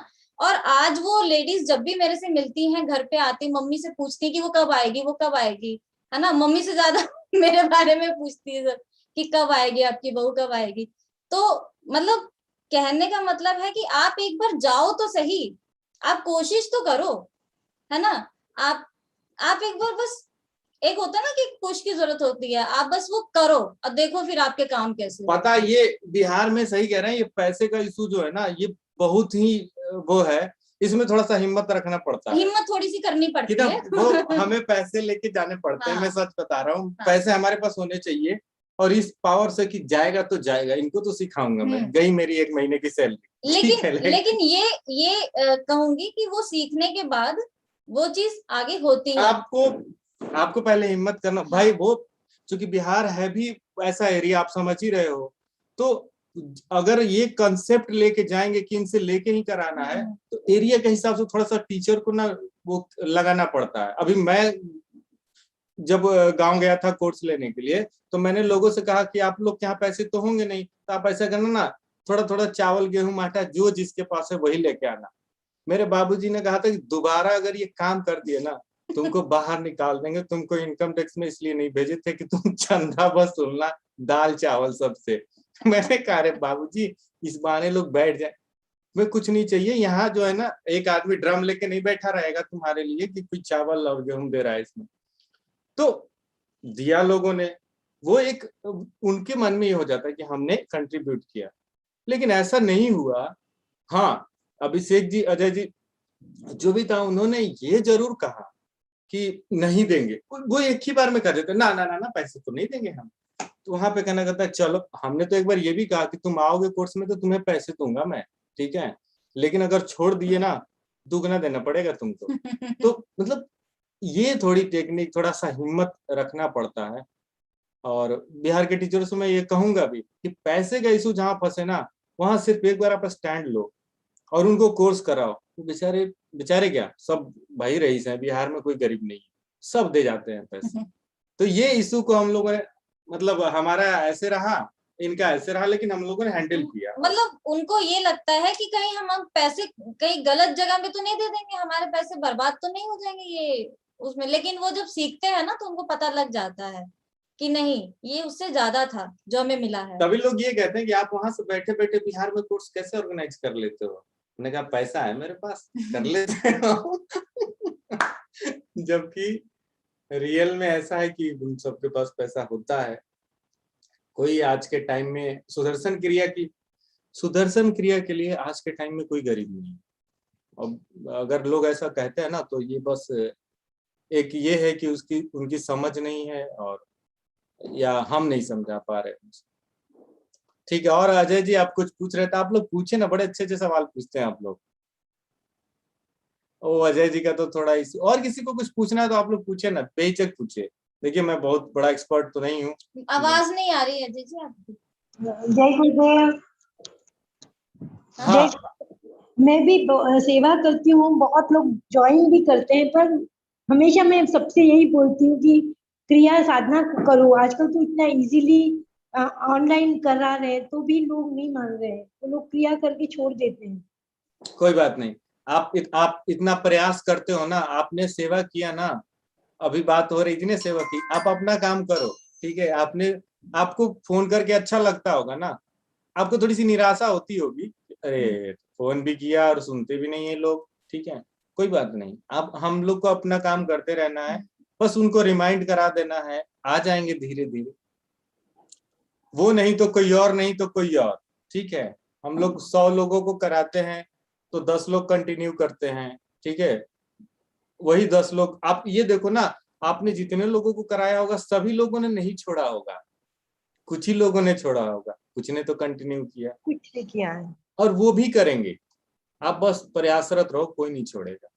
और आज वो लेडीज जब भी मेरे से मिलती हैं, घर पे आती, मम्मी से पूछती है कि वो कब आएगी, वो कब आएगी, है ना, मम्मी से ज्यादा मेरे बारे में पूछती है सब कि कब आएगी आपकी बहू, कब आएगी। तो मतलब कहने का मतलब है कि आप एक बार जाओ तो सही, आप कोशिश तो करो, है ना। आप एक बार बस, एक होता है ना कि पुश की जरूरत होती है, आप बस वो करो और देखो फिर आपके काम कैसे होते पता, ये बिहार में सही कह रहे हैं, ये पैसे का इशू जो है ना, ये बहुत ही वो है, इसमें थोड़ा सा हिम्मत रखना पड़ता हैं। है हिम्मत थोड़ी सी करनी कि पड़ती ना, है। वो हमें पैसे लेके जाने पड़ते हैं। हाँ, मैं सच बता रहा हूँ, हाँ। पैसे हमारे पास होने चाहिए, और इस पावर से कि जाएगा तो जाएगा, इनको तो सिखाऊंगा मैं। गई मेरी 1 महीने की सैलरी, ठीक है, लेकिन ये कहूंगी कि वो सीखने के बाद वो चीज आगे होती है। आपको पहले हिम्मत करना भाई। वो चूंकि बिहार है भी ऐसा एरिया, आप समझ ही रहे हो, तो अगर ये कंसेप्ट लेके जाएंगे कि इनसे लेके ही कराना है, तो एरिया के हिसाब से थोड़ा सा टीचर को ना वो लगाना पड़ता है। अभी मैं जब गांव गया था कोर्स लेने के लिए, तो मैंने लोगों से कहा कि आप लोग के यहाँ पैसे तो होंगे नहीं, तो आप ऐसा करना ना, थोड़ा थोड़ा चावल गेहूं आटा जो जिसके पास है वही लेके आना। मेरे बाबूजी ने कहा था कि दोबारा अगर ये काम कर दिए ना, तुमको बाहर निकाल देंगे। तुमको इनकम टैक्स में इसलिए नहीं भेजे थे कि तुम चंदा वसूलना दाल चावल सबसे। मैंने कहा अरे बाबूजी, इस बहाने लोग बैठ जाए। मैं कुछ नहीं चाहिए, यहाँ जो है ना, एक आदमी ड्रम लेके नहीं बैठा रहेगा तुम्हारे लिए कि कोई चावल और गेहूं दे रहा है इसमें। तो दिया लोगों ने, वो एक उनके मन में ये हो जाता है कि हमने कंट्रीब्यूट किया, लेकिन ऐसा नहीं हुआ। हाँ, अभिषेक जी, अजय जी जो भी था, उन्होंने ये जरूर कहा कि नहीं देंगे। वो एक ही बार में कर देते, ना ना ना ना, पैसे तो नहीं देंगे हम। तो वहां पे कहना कहता है चलो, हमने तो एक बार ये भी कहा कि तुम आओगे कोर्स में तो तुम्हें पैसे दूंगा मैं, ठीक है, लेकिन अगर छोड़ दिए ना, दुगना देना पड़ेगा तुमको। तो मतलब ये थोड़ी टेक्निक, थोड़ा सा हिम्मत रखना पड़ता है। और बिहार के टीचरों से मैं ये कहूंगा भी कि पैसे का इशू जहां फंसे ना, वहां सिर्फ एक बार आप स्टैंड लो और उनको कोर्स कराओ। तो बेचारे बेचारे क्या, सब भाई रईस हैं, बिहार में कोई गरीब नहीं है, सब दे जाते हैं पैसे। तो ये इशू को हम लोगों ने, मतलब हमारा ऐसे रहा, इनका ऐसे रहा, लेकिन हम लोगों ने हैंडल किया। मतलब उनको ये लगता है कि कहीं हम पैसे कहीं गलत जगह में तो नहीं दे देंगे, हमारे पैसे बर्बाद तो नहीं हो जाएंगे ये उसमें। लेकिन वो जब सीखते हैं ना, तो उनको पता लग जाता है कि नहीं, ये उससे ज्यादा था जो हमें मिला है। तभी लोग ये कहते हैं कि आप वहां से बैठे बैठे बिहार में कोर्स कैसे ऑर्गेनाइज कर लेते हो। मैंने कहा पैसा है मेरे पास, कर लेते हो। जबकि रियल में ऐसा है कि उन सबके पास पैसा होता है। कोई आज के टाइम में सुदर्शन क्रिया के लिए आज के टाइम में कोई गरीब नहीं है। अब अगर लोग ऐसा कहते हैं ना, तो ये बस एक ये है कि उसकी उनकी समझ नहीं है, और या हम नहीं समझा पा रहे हैं। ठीक है, और अजय जी आप कुछ पूछ रहे थे, आप लोग पूछे ना, बड़े अच्छे अच्छे सवाल पूछते हैं आप लोग। ओ अजय जी का तो थोड़ा इसी, और किसी को कुछ पूछना है तो आप लोग पूछे ना, बेहिचक पूछे। देखिए मैं बहुत बड़ा एक्सपर्ट तो नहीं हूँ। आवाज नहीं आ रही है जी आपकी। जय गुरुदेव। हाँ, मैं भी सेवा करती हूँ, बहुत लोग ज्वाइन भी करते हैं, पर हमेशा मैं सबसे यही बोलती हूँ कि क्रिया साधना करो। आजकल तो इतना इजीली ऑनलाइन करा रहे हैं, तो भी लोग नहीं मान रहे हैं, तो लोग क्रिया करके छोड़ देते हैं। कोई बात नहीं, आप इतना प्रयास करते हो ना, आपने सेवा किया ना, अभी बात हो रही थी ना सेवा की, आप अपना काम करो, ठीक है। आपको फोन करके अच्छा लगता होगा ना, आपको थोड़ी सी निराशा होती होगी, अरे फोन भी किया और सुनते भी नहीं है लोग, ठीक है, कोई बात नहीं। आप हम लोग को अपना काम करते रहना है, बस उनको रिमाइंड करा देना है, आ जाएंगे धीरे धीरे। वो नहीं तो कोई और, नहीं तो कोई और, ठीक है। हम लोग 100 लोगों को कराते हैं तो 10 लोग कंटिन्यू करते हैं, ठीक है। वही 10 लोग, आप ये देखो ना, आपने जितने लोगों को कराया होगा सभी लोगों ने नहीं छोड़ा होगा, कुछ ही लोगों ने छोड़ा होगा, कुछ ने तो कंटिन्यू किया, कुछ नहीं किया है। और वो भी करेंगे। आप बस प्रयासरत रहो, कोई नहीं छोड़ेगा।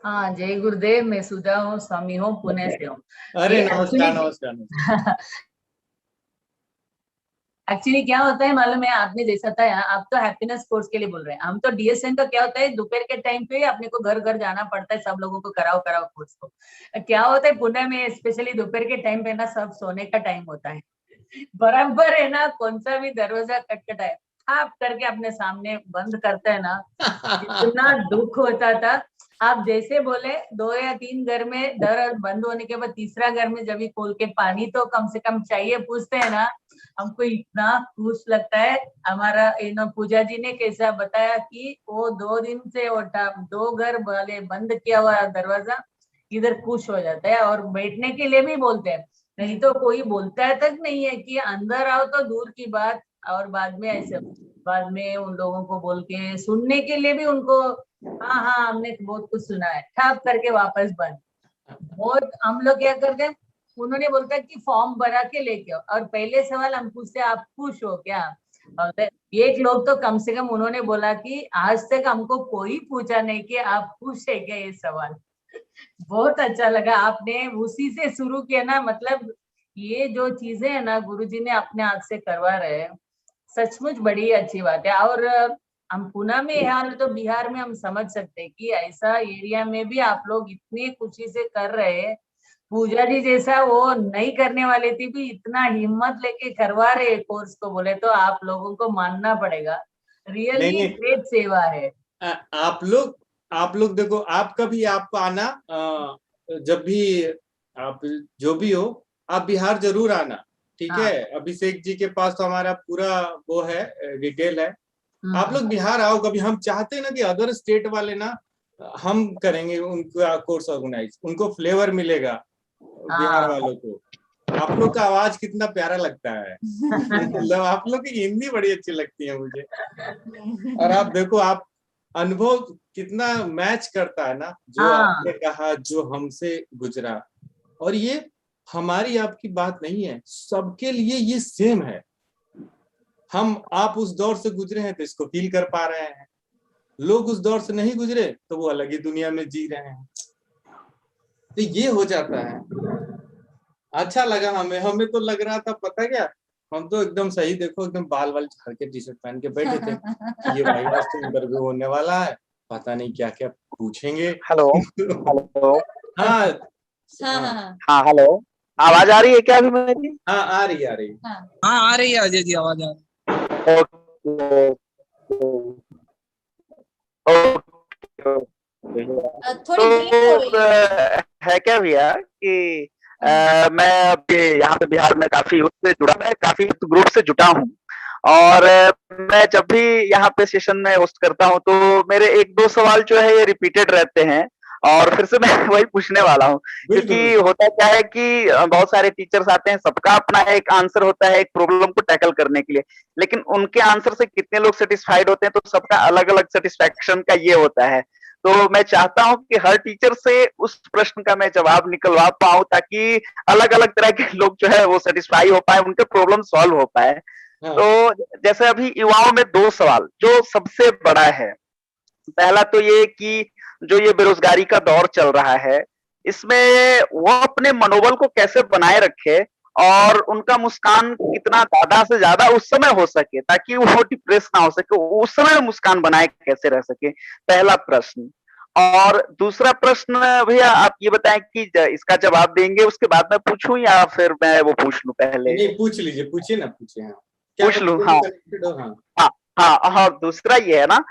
हाँ, जय गुरुदेव। मैं सुधा हूँ, स्वामी हूँ, पुणे से हूँ। अरे नमस्कार नमस्कार। एक्चुअली क्या होता है मालूम है, आपने जैसा था, आप तो हैप्पीनेस कोर्स के लिए बोल रहे हैं, हम तो डीएसएन का क्या होता है, दोपहर के टाइम पे अपने को घर घर जाना पड़ता है, सब लोगों को कराओ कराओ कोर्स को। क्या होता है पुणे में स्पेशली दोपहर के टाइम पे ना, सब सोने का टाइम होता है, बराबर है ना, कौन सा भी दरवाजा खटखटाए ठाप करके अपने सामने बंद करते हैं ना, इतना दुख होता था। आप जैसे बोले 2 या 3 घर में दर बंद होने के बाद तीसरा घर में जब भी खोल के पानी तो कम से कम चाहिए पूछते हैं ना, हमको इतना खुश लगता है। हमारा पूजा जी ने कैसा बताया कि वो 2 दिन से वो 2 घर वाले बंद किया हुआ दरवाजा इधर खुश हो जाता है, और बैठने के लिए भी बोलते हैं, नहीं तो कोई बोलता है तक नहीं है कि अंदर आओ तो दूर की बात, और बाद में ऐसे बाद में उन लोगों को बोल के सुनने के लिए भी उनको, हाँ हाँ हमने बहुत कुछ सुना है, ठाप करके वापस बंद। बहुत हम लोग क्या करते हैं, उन्होंने बोलता है कि फॉर्म भरा के लेके आओ, और पहले सवाल हम पूछते आप खुश हो क्या। और एक लोग तो कम से कम उन्होंने बोला कि आज तक हमको कोई पूछा नहीं कि आप खुश है क्या, ये सवाल बहुत अच्छा लगा। आपने उसी से शुरू किया ना, मतलब ये जो चीजें है ना गुरुजी ने अपने हाथ से करवा रहे हैं, सचमुच बड़ी अच्छी बात है। और हम पुणे में है तो बिहार में हम समझ सकते हैं कि ऐसा एरिया में भी आप लोग इतनी खुशी से कर रहे हैं। पूजा जी जैसा वो नहीं करने वाले थे भी इतना हिम्मत लेके करवा रहे कोर्स को, बोले तो आप लोगों को मानना पड़ेगा, रियली ग्रेट सेवा है। आप लोग देखो, आप कभी आपको आना, जब भी आप जो भी हो आप बिहार जरूर आना, ठीक है। अभिषेक जी के पास तो हमारा पूरा वो है, डिटेल है। आप लोग बिहार आओ कभी, हम चाहते हैं ना कि अदर स्टेट वाले ना, हम करेंगे उनका कोर्स ऑर्गेनाइज, उनको फ्लेवर मिलेगा बिहार वालों को। आप लोग का आवाज कितना प्यारा लगता है मतलब आप लोग की हिंदी बड़ी अच्छी लगती है मुझे। और आप देखो, आप अनुभव कितना मैच करता है ना, जो आपने कहा, जो हमसे गुजरा। और ये हमारी आपकी बात नहीं है, सबके लिए ये सेम है। आप उस दौर से गुजरे हैं तो इसको फील कर पा रहे हैं, लोग उस दौर से नहीं गुजरे तो वो अलग ही दुनिया में जी रहे हैं। तो ये हो जाता है। अच्छा लगा हमें तो लग रहा था, पता क्या, हम तो एकदम सही, देखो एकदम बाल झाड़ के टी शर्ट पहन के बैठे थे ये भाई आज तो इंटरव्यू होने वाला है, पता नहीं क्या क्या पूछेंगे। Hello hello. हाँ हाँ हेलो, आवाज आ रही है क्या अभी मेरी? हाँ आ रही हाँ आ रही है अजय जी, आवाज आ रही है। तो है क्या भैया कि मैं अभी यहाँ पे बिहार में काफी यूथ से जुड़ा, मैं काफी ग्रुप से जुटा हूँ, और मैं जब भी यहाँ पे सेशन में होस्ट करता हूँ तो मेरे 1-2 सवाल जो है ये रिपीटेड रहते हैं, और फिर से मैं वही पूछने वाला हूँ। क्योंकि होता क्या है कि बहुत सारे टीचर्स आते हैं, सबका अपना एक आंसर होता है एक प्रॉब्लम को टैकल करने के लिए, लेकिन उनके आंसर से कितने लोग सेटिस्फाइड होते हैं तो सबका अलग अलग सेटिस्फेक्शन का ये होता है। तो मैं चाहता हूँ कि हर टीचर से उस प्रश्न का मैं जवाब निकलवा पाऊँ, ताकि अलग अलग तरह के लोग जो है वो सेटिस्फाई हो पाए, उनके प्रॉब्लम सॉल्व हो पाए। तो जैसे अभी युवाओं में 2 सवाल जो सबसे बड़ा है, पहला तो ये कि जो ये बेरोजगारी का दौर चल रहा है, इसमें वो अपने मनोबल को कैसे बनाए रखे और उनका मुस्कान कितना ज्यादा से ज्यादा उस समय हो सके, ताकि वो डिप्रेस ना हो सके, उस समय मुस्कान बनाए कैसे रह सके, पहला प्रश्न। और दूसरा प्रश्न भैया आप ये बताएं कि इसका जवाब देंगे उसके बाद मैं पूछूं या फिर मैं वो पूछ लूं पहले? नहीं, पूछ लीजिए, पूछिए ना, पूछिए। हाँ, पूछ लूं? हाँ हाँ, दूसरा ये है ना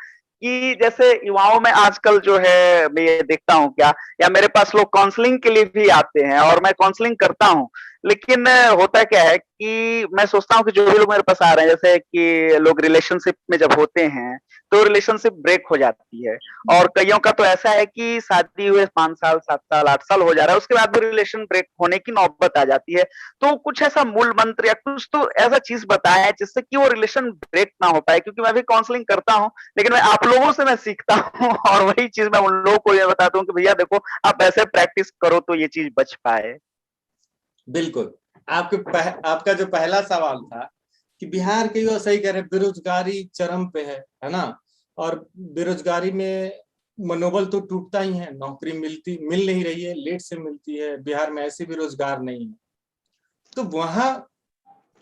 कि जैसे युवाओं में आजकल जो है मैं ये देखता हूँ क्या, या मेरे पास लोग काउंसलिंग के लिए भी आते हैं और मैं काउंसलिंग करता हूँ, लेकिन होता क्या है कि मैं सोचता हूँ कि जो भी लोग मेरे पास आ रहे हैं, जैसे कि लोग रिलेशनशिप में जब होते हैं तो रिलेशनशिप ब्रेक हो जाती है, और कईयों का तो ऐसा है कि शादी हुए 5 साल 7 साल 8 साल हो जा रहा है, उसके बाद भी रिलेशन ब्रेक होने की नौबत आ जाती है। तो कुछ ऐसा मूल मंत्र या कुछ तो ऐसा चीज बताएं जिससे कि वो रिलेशन ब्रेक ना हो पाए, क्योंकि मैं भी काउंसलिंग करता हूँ, लेकिन मैं आप लोगों से मैं सीखता हूँ और वही चीज मैं उन लोगों को ये बताता हूँ कि भैया देखो आप ऐसे प्रैक्टिस करो तो ये चीज बच पाए। बिल्कुल। आपका जो पहला सवाल था कि बिहार के युवा, सही कह रहे, बेरोजगारी चरम पे है ना, और बेरोजगारी में मनोबल तो टूटता ही है, नौकरी मिल नहीं रही है, लेट से मिलती है, बिहार में ऐसे भी रोजगार नहीं है। तो वहां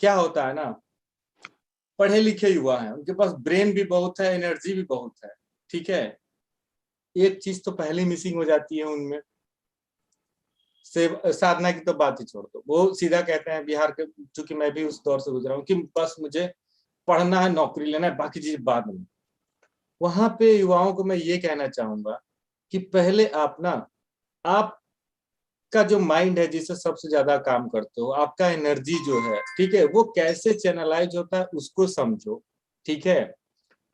क्या होता है ना, पढ़े लिखे युवा हैं, उनके पास ब्रेन भी बहुत है, एनर्जी भी बहुत है, ठीक है। एक चीज तो पहले मिसिंग हो जाती है उनमें, साधना की तो बात ही छोड़ दो, वो सीधा कहते हैं बिहार के, चूंकि मैं भी उस दौर से गुजरा हूँ, कि बस मुझे पढ़ना है, नौकरी लेना है, बाकी चीज बाद में। वहां पे युवाओं को मैं ये कहना चाहूंगा कि पहले आपका जो माइंड है, जिससे सबसे ज्यादा काम करते हो, आपका एनर्जी जो है, ठीक है, वो कैसे चैनलाइज होता है उसको समझो। ठीक है,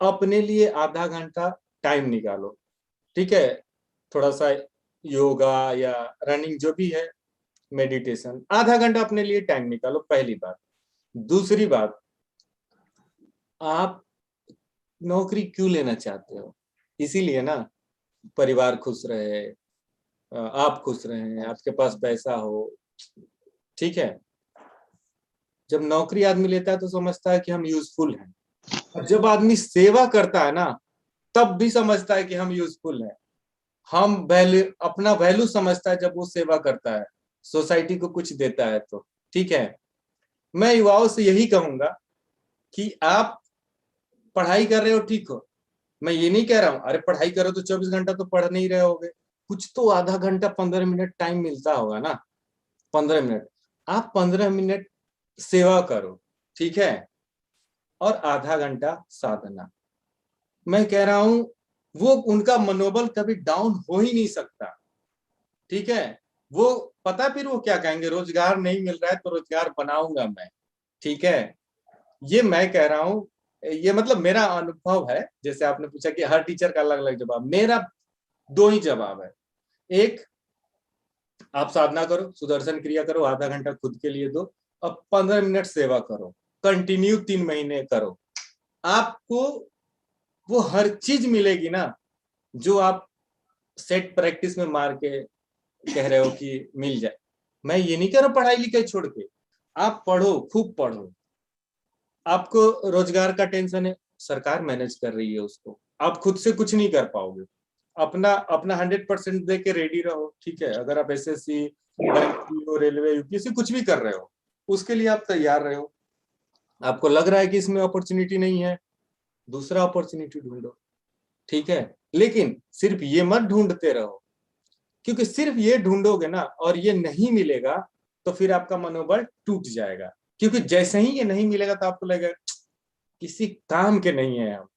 अपने लिए आधा घंटा टाइम निकालो। ठीक है, थोड़ा सा योगा या रनिंग जो भी है, मेडिटेशन, आधा घंटा अपने लिए टाइम निकालो, पहली बात। दूसरी बात, आप नौकरी क्यों लेना चाहते हो? इसीलिए ना, परिवार खुश रहे, आप खुश रहे, आपके पास पैसा हो। ठीक है, जब नौकरी आदमी लेता है तो समझता है कि हम यूजफुल हैं, और जब आदमी सेवा करता है ना, तब भी समझता है कि हम यूजफुल हैं। हम वैल्यू, अपना वैल्यू समझता है जब वो सेवा करता है, सोसाइटी को कुछ देता है तो। ठीक है, मैं युवाओं से यही कहूंगा कि आप पढ़ाई कर रहे हो, ठीक हो, मैं ये नहीं कह रहा हूं अरे पढ़ाई करो तो 24 घंटा तो पढ़ नहीं रहे होगे, कुछ तो आधा घंटा 15 मिनट टाइम मिलता होगा ना। 15 मिनट, आप 15 मिनट सेवा करो, ठीक है, और आधा घंटा साधना। मैं कह रहा हूं वो उनका मनोबल कभी डाउन हो ही नहीं सकता। ठीक है, वो पता फिर वो क्या कहेंगे, रोजगार नहीं मिल रहा है तो रोजगार बनाऊंगा मैं। ठीक है, ये मैं कह रहा हूं, ये मतलब मेरा अनुभव है। जैसे आपने पूछा कि हर टीचर का अलग अलग जवाब, मेरा 2 ही जवाब है। एक, आप साधना करो, सुदर्शन क्रिया करो, आधा घंटा खुद के लिए दो, और 15 मिनट सेवा करो, कंटिन्यू 3 महीने करो। आपको वो हर चीज मिलेगी ना जो आप सेट प्रैक्टिस में मार के कह रहे हो कि मिल जाए। मैं ये नहीं कह रहा पढ़ाई लिखाई छोड़ के, आप पढ़ो, खूब पढ़ो। आपको रोजगार का टेंशन है, सरकार मैनेज कर रही है उसको, आप खुद से कुछ नहीं कर पाओगे। अपना अपना 100% दे के रेडी रहो। ठीक है, अगर आप एसएससी, बैंक, रेलवे, यूपीएससी कुछ भी कर रहे हो, उसके लिए आप तैयार रहे हो। आपको लग रहा है कि इसमें अपॉर्चुनिटी नहीं है, दूसरा अपॉर्चुनिटी ढूंढो। ठीक है, लेकिन सिर्फ ये मत ढूंढते रहो, क्योंकि सिर्फ ये ढूंढोगे ना और ये नहीं मिलेगा तो फिर आपका मनोबल टूट जाएगा। क्योंकि जैसे ही ये नहीं मिलेगा तो आपको लगेगा किसी काम के नहीं है हम,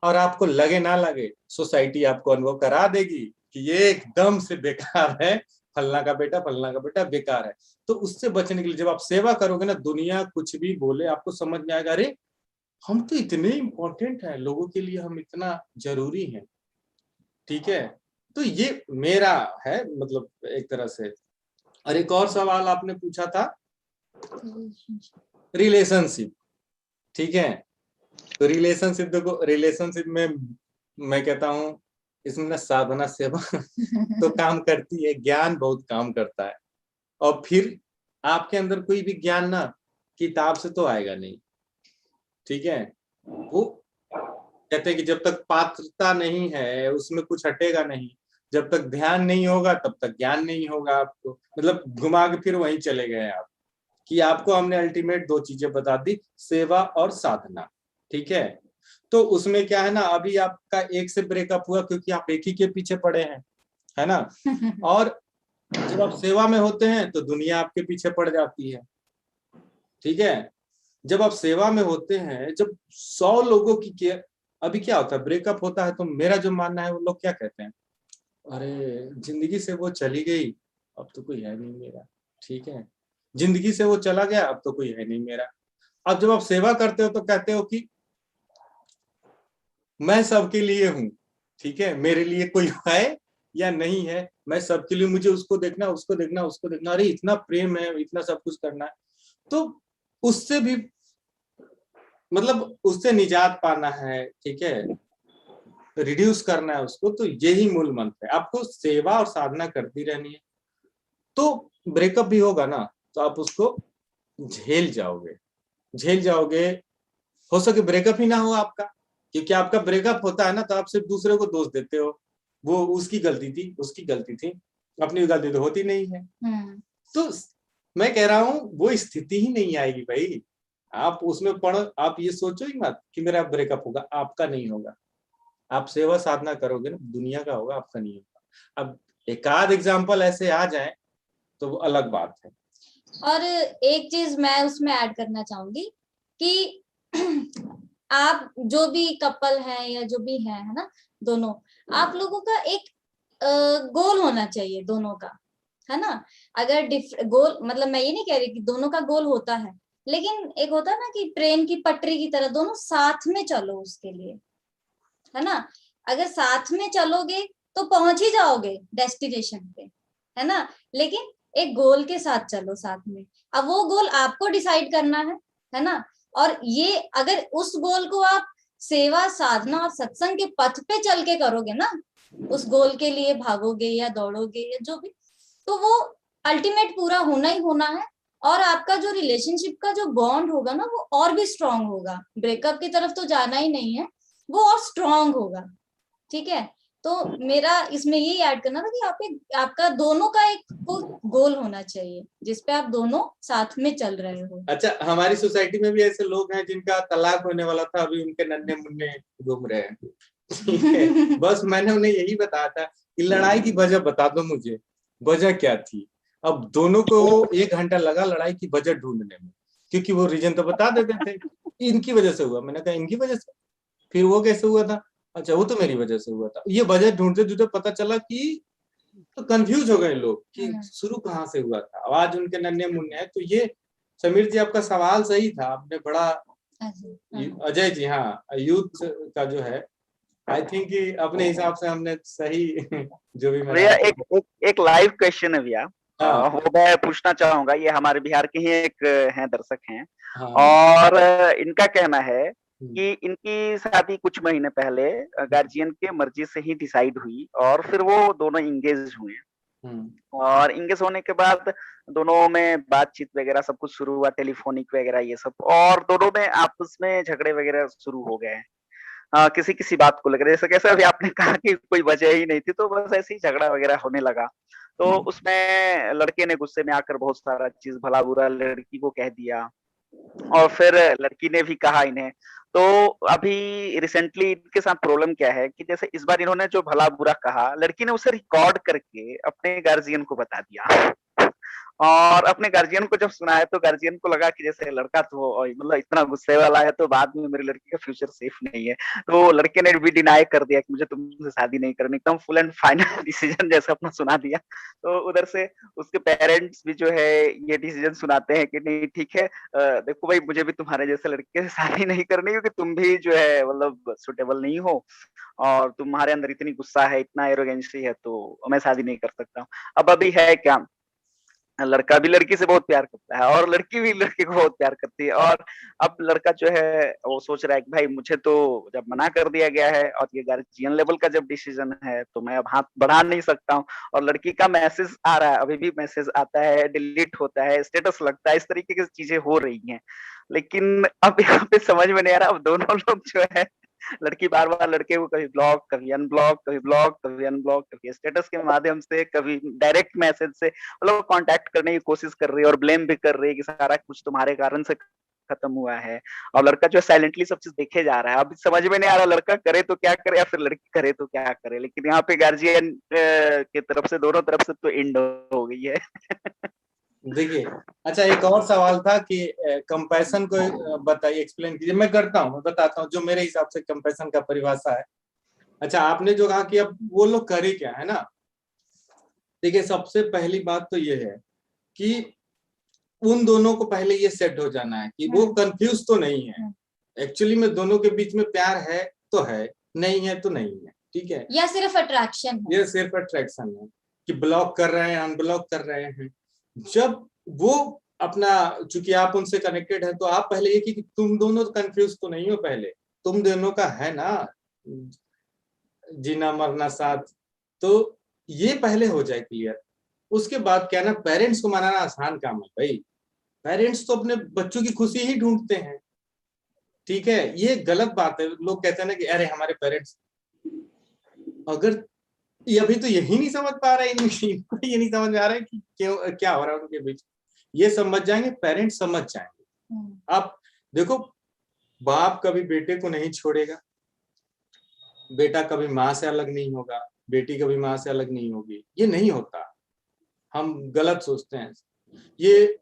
और आपको लगे ना लगे, सोसाइटी आपको अनुभव करा देगी कि ये एकदम से बेकार है, फलना का बेटा बेकार है। तो उससे बचने के लिए जब आप सेवा करोगे ना, दुनिया कुछ भी बोले, आपको समझ में आएगा अरे हम तो इतने इंपॉर्टेंट हैं, लोगों के लिए हम इतना जरूरी हैं। ठीक है, तो ये मेरा है, मतलब एक तरह से। और एक और सवाल आपने पूछा था, रिलेशनशिप। ठीक है, तो रिलेशनशिप देखो, रिलेशनशिप में मैं कहता हूँ इसमें ना साधना सेवा तो काम करती है, ज्ञान बहुत काम करता है। और फिर आपके अंदर कोई भी ज्ञान ना किताब से तो आएगा नहीं। ठीक है, वो कहते हैं कि जब तक पात्रता नहीं है उसमें कुछ हटेगा नहीं, जब तक ध्यान नहीं होगा तब तक ज्ञान नहीं होगा। आपको मतलब घुमा के फिर वहीं चले गए आप, कि आपको हमने अल्टीमेट 2 चीजें बता दी, सेवा और साधना। ठीक है, तो उसमें क्या है ना, अभी आपका एक से ब्रेकअप हुआ क्योंकि आप एक ही के पीछे पड़े हैं, है ना। और जब आप सेवा में होते हैं तो दुनिया आपके पीछे पड़ जाती है। ठीक है, जब आप सेवा में होते हैं, जब 100 लोगों की केयर, अभी क्या होता है ब्रेकअप होता है तो मेरा जो मानना है, वो लोग क्या कहते हैं, अरे जिंदगी से वो चली गई, अब तो कोई है नहीं मेरा। ठीक है, जिंदगी से वो चला गया, अब तो कोई है नहीं मेरा। अब जब आप सेवा करते हो तो कहते हो कि मैं सबके लिए हूं। ठीक है, मेरे लिए कोई है या नहीं है, मैं सबके लिए, मुझे उसको देखना, उसको देखना, उसको देखना, अरे इतना प्रेम है, इतना सब कुछ करना है। तो उससे भी मतलब उससे निजात पाना है। ठीक है, रिड्यूस करना है उसको, तो यही मूल मंत्र है। आपको सेवा और साधना करती रहनी है, तो ब्रेकअप भी होगा ना तो आप उसको झेल जाओगे, झेल जाओगे। हो सके ब्रेकअप ही ना हो आपका, क्योंकि आपका ब्रेकअप होता है ना तो आप सिर्फ दूसरे को दोष देते हो, वो उसकी गलती थी, उसकी गलती थी, अपनी गलती तो होती नहीं है। तो मैं कह रहा हूं वो स्थिति ही नहीं आएगी भाई, आप उसमें पढ़ो, आप ये सोचो ही मत कि मेरा ब्रेकअप होगा, आपका नहीं होगा। आप सेवा साधना करोगे ना, दुनिया का होगा, आपका नहीं होगा। अब एक आध एग्जाम्पल ऐसे आ जाए तो वो अलग बात है। और एक चीज मैं उसमें ऐड करना चाहूंगी कि आप जो भी कपल है या जो भी है ना, दोनों आप लोगों का एक गोल होना चाहिए दोनों का, है ना। अगर गोल मतलब मैं ये नहीं कह रही कि दोनों का गोल होता है, लेकिन एक होता है ना कि ट्रेन की पटरी की तरह दोनों साथ में चलो उसके लिए, है ना। अगर साथ में चलोगे तो पहुंच ही जाओगे डेस्टिनेशन पे, है ना। लेकिन एक गोल के साथ चलो साथ में। अब वो गोल आपको डिसाइड करना है ना। और ये अगर उस गोल को आप सेवा साधना और सत्संग के पथ पे चल के करोगे ना, उस गोल के लिए भागोगे या दौड़ोगे या जो भी, तो वो अल्टीमेट पूरा होना ही होना है। और आपका जो रिलेशनशिप का जो बॉन्ड होगा ना, वो और भी स्ट्रांग होगा। ब्रेकअप की तरफ तो जाना ही नहीं है, वो और स्ट्रांग होगा। ठीक है, तो मेरा इसमें यही ऐड करना था कि आपका दोनों का एक गोल होना चाहिए जिसपे आप दोनों साथ में चल रहे हो। अच्छा, हमारी सोसाइटी में भी ऐसे लोग हैं जिनका तलाक होने वाला था, अभी उनके नन्हे मुन्ने घूम रहे हैं। ठीक है, बस मैंने उन्हें यही बताया था कि लड़ाई की वजह बता दो मुझे, वजह क्या थी। अब दोनों को 1 घंटा लगा लड़ाई की वजह ढूंढने में, क्योंकि वो रीजन तो बता देते थे, इनकी वजह से हुआ। मैंने कहा इनकी वजह से? फिर वो कैसे हुआ था? अच्छा, वो तो मेरी वजह से हुआ था। ये वजह ढूंढते ढूंढते पता चला कि, तो कंफ्यूज हो गए लोग कि शुरू कहाँ से हुआ था। आज उनके नन्हे मुन्ने हैं। तो ये समीर जी, आपका सवाल सही था, आपने बड़ा, अजय जी, हाँ, यूथ का जो है, आई थिंक अपने हिसाब से हमने सही जो भी भैया एक लाइव क्वेश्चन है भैया। हाँ। वो मैं पूछना चाहूंगा, ये हमारे बिहार के ही एक हैं दर्शक हैं। हाँ। और इनका कहना है कि इनकी शादी कुछ महीने पहले गार्जियन के मर्जी से ही डिसाइड हुई और फिर वो दोनों इंगेज हुए। और इंगेज होने के बाद दोनों में बातचीत वगैरह सब कुछ शुरू हुआ, टेलीफोनिक वगैरह ये सब, और दोनों में आपस में झगड़े वगैरह शुरू हो गए। किसी किसी बात को लेकर, जैसे कैसे अभी आपने कहा कि कोई वजह ही नहीं थी, तो बस ऐसे ही झगड़ा वगैरह होने लगा। तो उसमें लड़के ने गुस्से में आकर बहुत सारा चीज भला बुरा लड़की को कह दिया, और फिर लड़की ने भी कहा इन्हें। तो अभी रिसेंटली इनके साथ प्रॉब्लम क्या है कि जैसे इस बार इन्होंने जो भला बुरा कहा, लड़की ने उसे रिकॉर्ड करके अपने गार्जियन को बता दिया। और अपने गार्जियन को जब सुनाया तो गार्जियन को लगा कि जैसे लड़का तो मतलब इतना गुस्से वाला है, तो बाद में मेरी लड़की का फ्यूचर सेफ नहीं है। तो लड़के ने भी डिनाई कर दिया कि मुझे तुमसे शादी नहीं करनी, एकदम फुल एंड फाइनल डिसीजन जैसे अपना सुना दिया। तो उधर से उसके पेरेंट्स भी जो है ये डिसीजन सुनाते हैं कि नहीं ठीक है, देखो भाई, मुझे भी तुम्हारे जैसे लड़के से शादी नहीं करनी, क्योंकि तुम भी जो है मतलब सुटेबल नहीं हो, और तुम्हारे अंदर इतनी गुस्सा है, इतना एरोगेंसी है, तो मैं शादी नहीं कर सकता हूँ। अब अभी है क्या, लड़का भी लड़की से बहुत प्यार करता है और लड़की भी लड़के को बहुत प्यार करती है। और अब लड़का जो है वो सोच रहा है कि भाई मुझे तो जब मना कर दिया गया है और ये गार्जियन लेवल का जब डिसीजन है, तो मैं अब हाथ बढ़ा नहीं सकता हूँ। और लड़की का मैसेज आ रहा है, अभी भी मैसेज आता है, डिलीट होता है, स्टेटस लगता है, इस तरीके की चीजें हो रही हैं। लेकिन अब यहाँ पे समझ में नहीं आ रहा, अब दोनों लोग जो है, लड़की बार बार लड़के को कभी ब्लॉक, कभी अनब्लॉक, कभी ब्लॉक, कभी अनब्लॉक, कभी स्टेटस के माध्यम से, कभी डायरेक्ट मैसेज से मतलब कांटेक्ट करने की कोशिश कर रही है, और ब्लेम भी कर रही है कि सारा कुछ तुम्हारे कारण से खत्म हुआ है। और लड़का जो साइलेंटली सब चीज देखे जा रहा है। अभी समझ में नहीं आ रहा लड़का करे तो क्या करे या फिर लड़की करे तो क्या करे। लेकिन यहाँ पे गार्जियन की तरफ से, दोनों तरफ से तो एंड हो गई है। देखिए, अच्छा, एक और सवाल था कि कंपैशन को बताइए, एक्सप्लेन कीजिए। मैं करता हूँ, मैं बताता हूँ जो मेरे हिसाब से कंपैशन का परिभाषा है। अच्छा, आपने जो कहा कि अब वो लोग करे क्या, है ना। देखिए, सबसे पहली बात तो ये है कि उन दोनों को पहले ये सेट हो जाना है कि वो कंफ्यूज तो नहीं है, एक्चुअली में दोनों के बीच में प्यार है तो है, नहीं है तो नहीं है। ठीक है, या सिर्फ अट्रैक्शन है, ये सिर्फ अट्रैक्शन है कि ब्लॉक कर रहे हैं, अनब्लॉक कर रहे हैं। जब वो अपना, चूंकि आप उनसे कनेक्टेड है, तो आप पहले ये कि तुम दोनों कंफ्यूज तो नहीं हो, पहले तुम दोनों का है ना जीना मरना साथ, तो ये पहले हो जाए क्लियर। उसके बाद क्या ना, पेरेंट्स को मनाना आसान काम है भाई। पेरेंट्स तो अपने बच्चों की खुशी ही ढूंढते हैं। ठीक है, ये गलत बात है। लोग कहते हैं ना कि अरे हमारे पेरेंट्स, अगर ये अभी तो यही नहीं समझ पा रहे, इनको ये नहीं समझ में आ रहा है कि क्यों, क्या हो रहा है उनके बीच। ये समझ जाएंगे, पेरेंट्स समझ जाएंगे। आप देखो, बाप कभी बेटे को नहीं छोड़ेगा, बेटा कभी माँ से अलग नहीं होगा, बेटी कभी माँ से अलग नहीं होगी, ये नहीं होता। हम गलत सोचते हैं। ये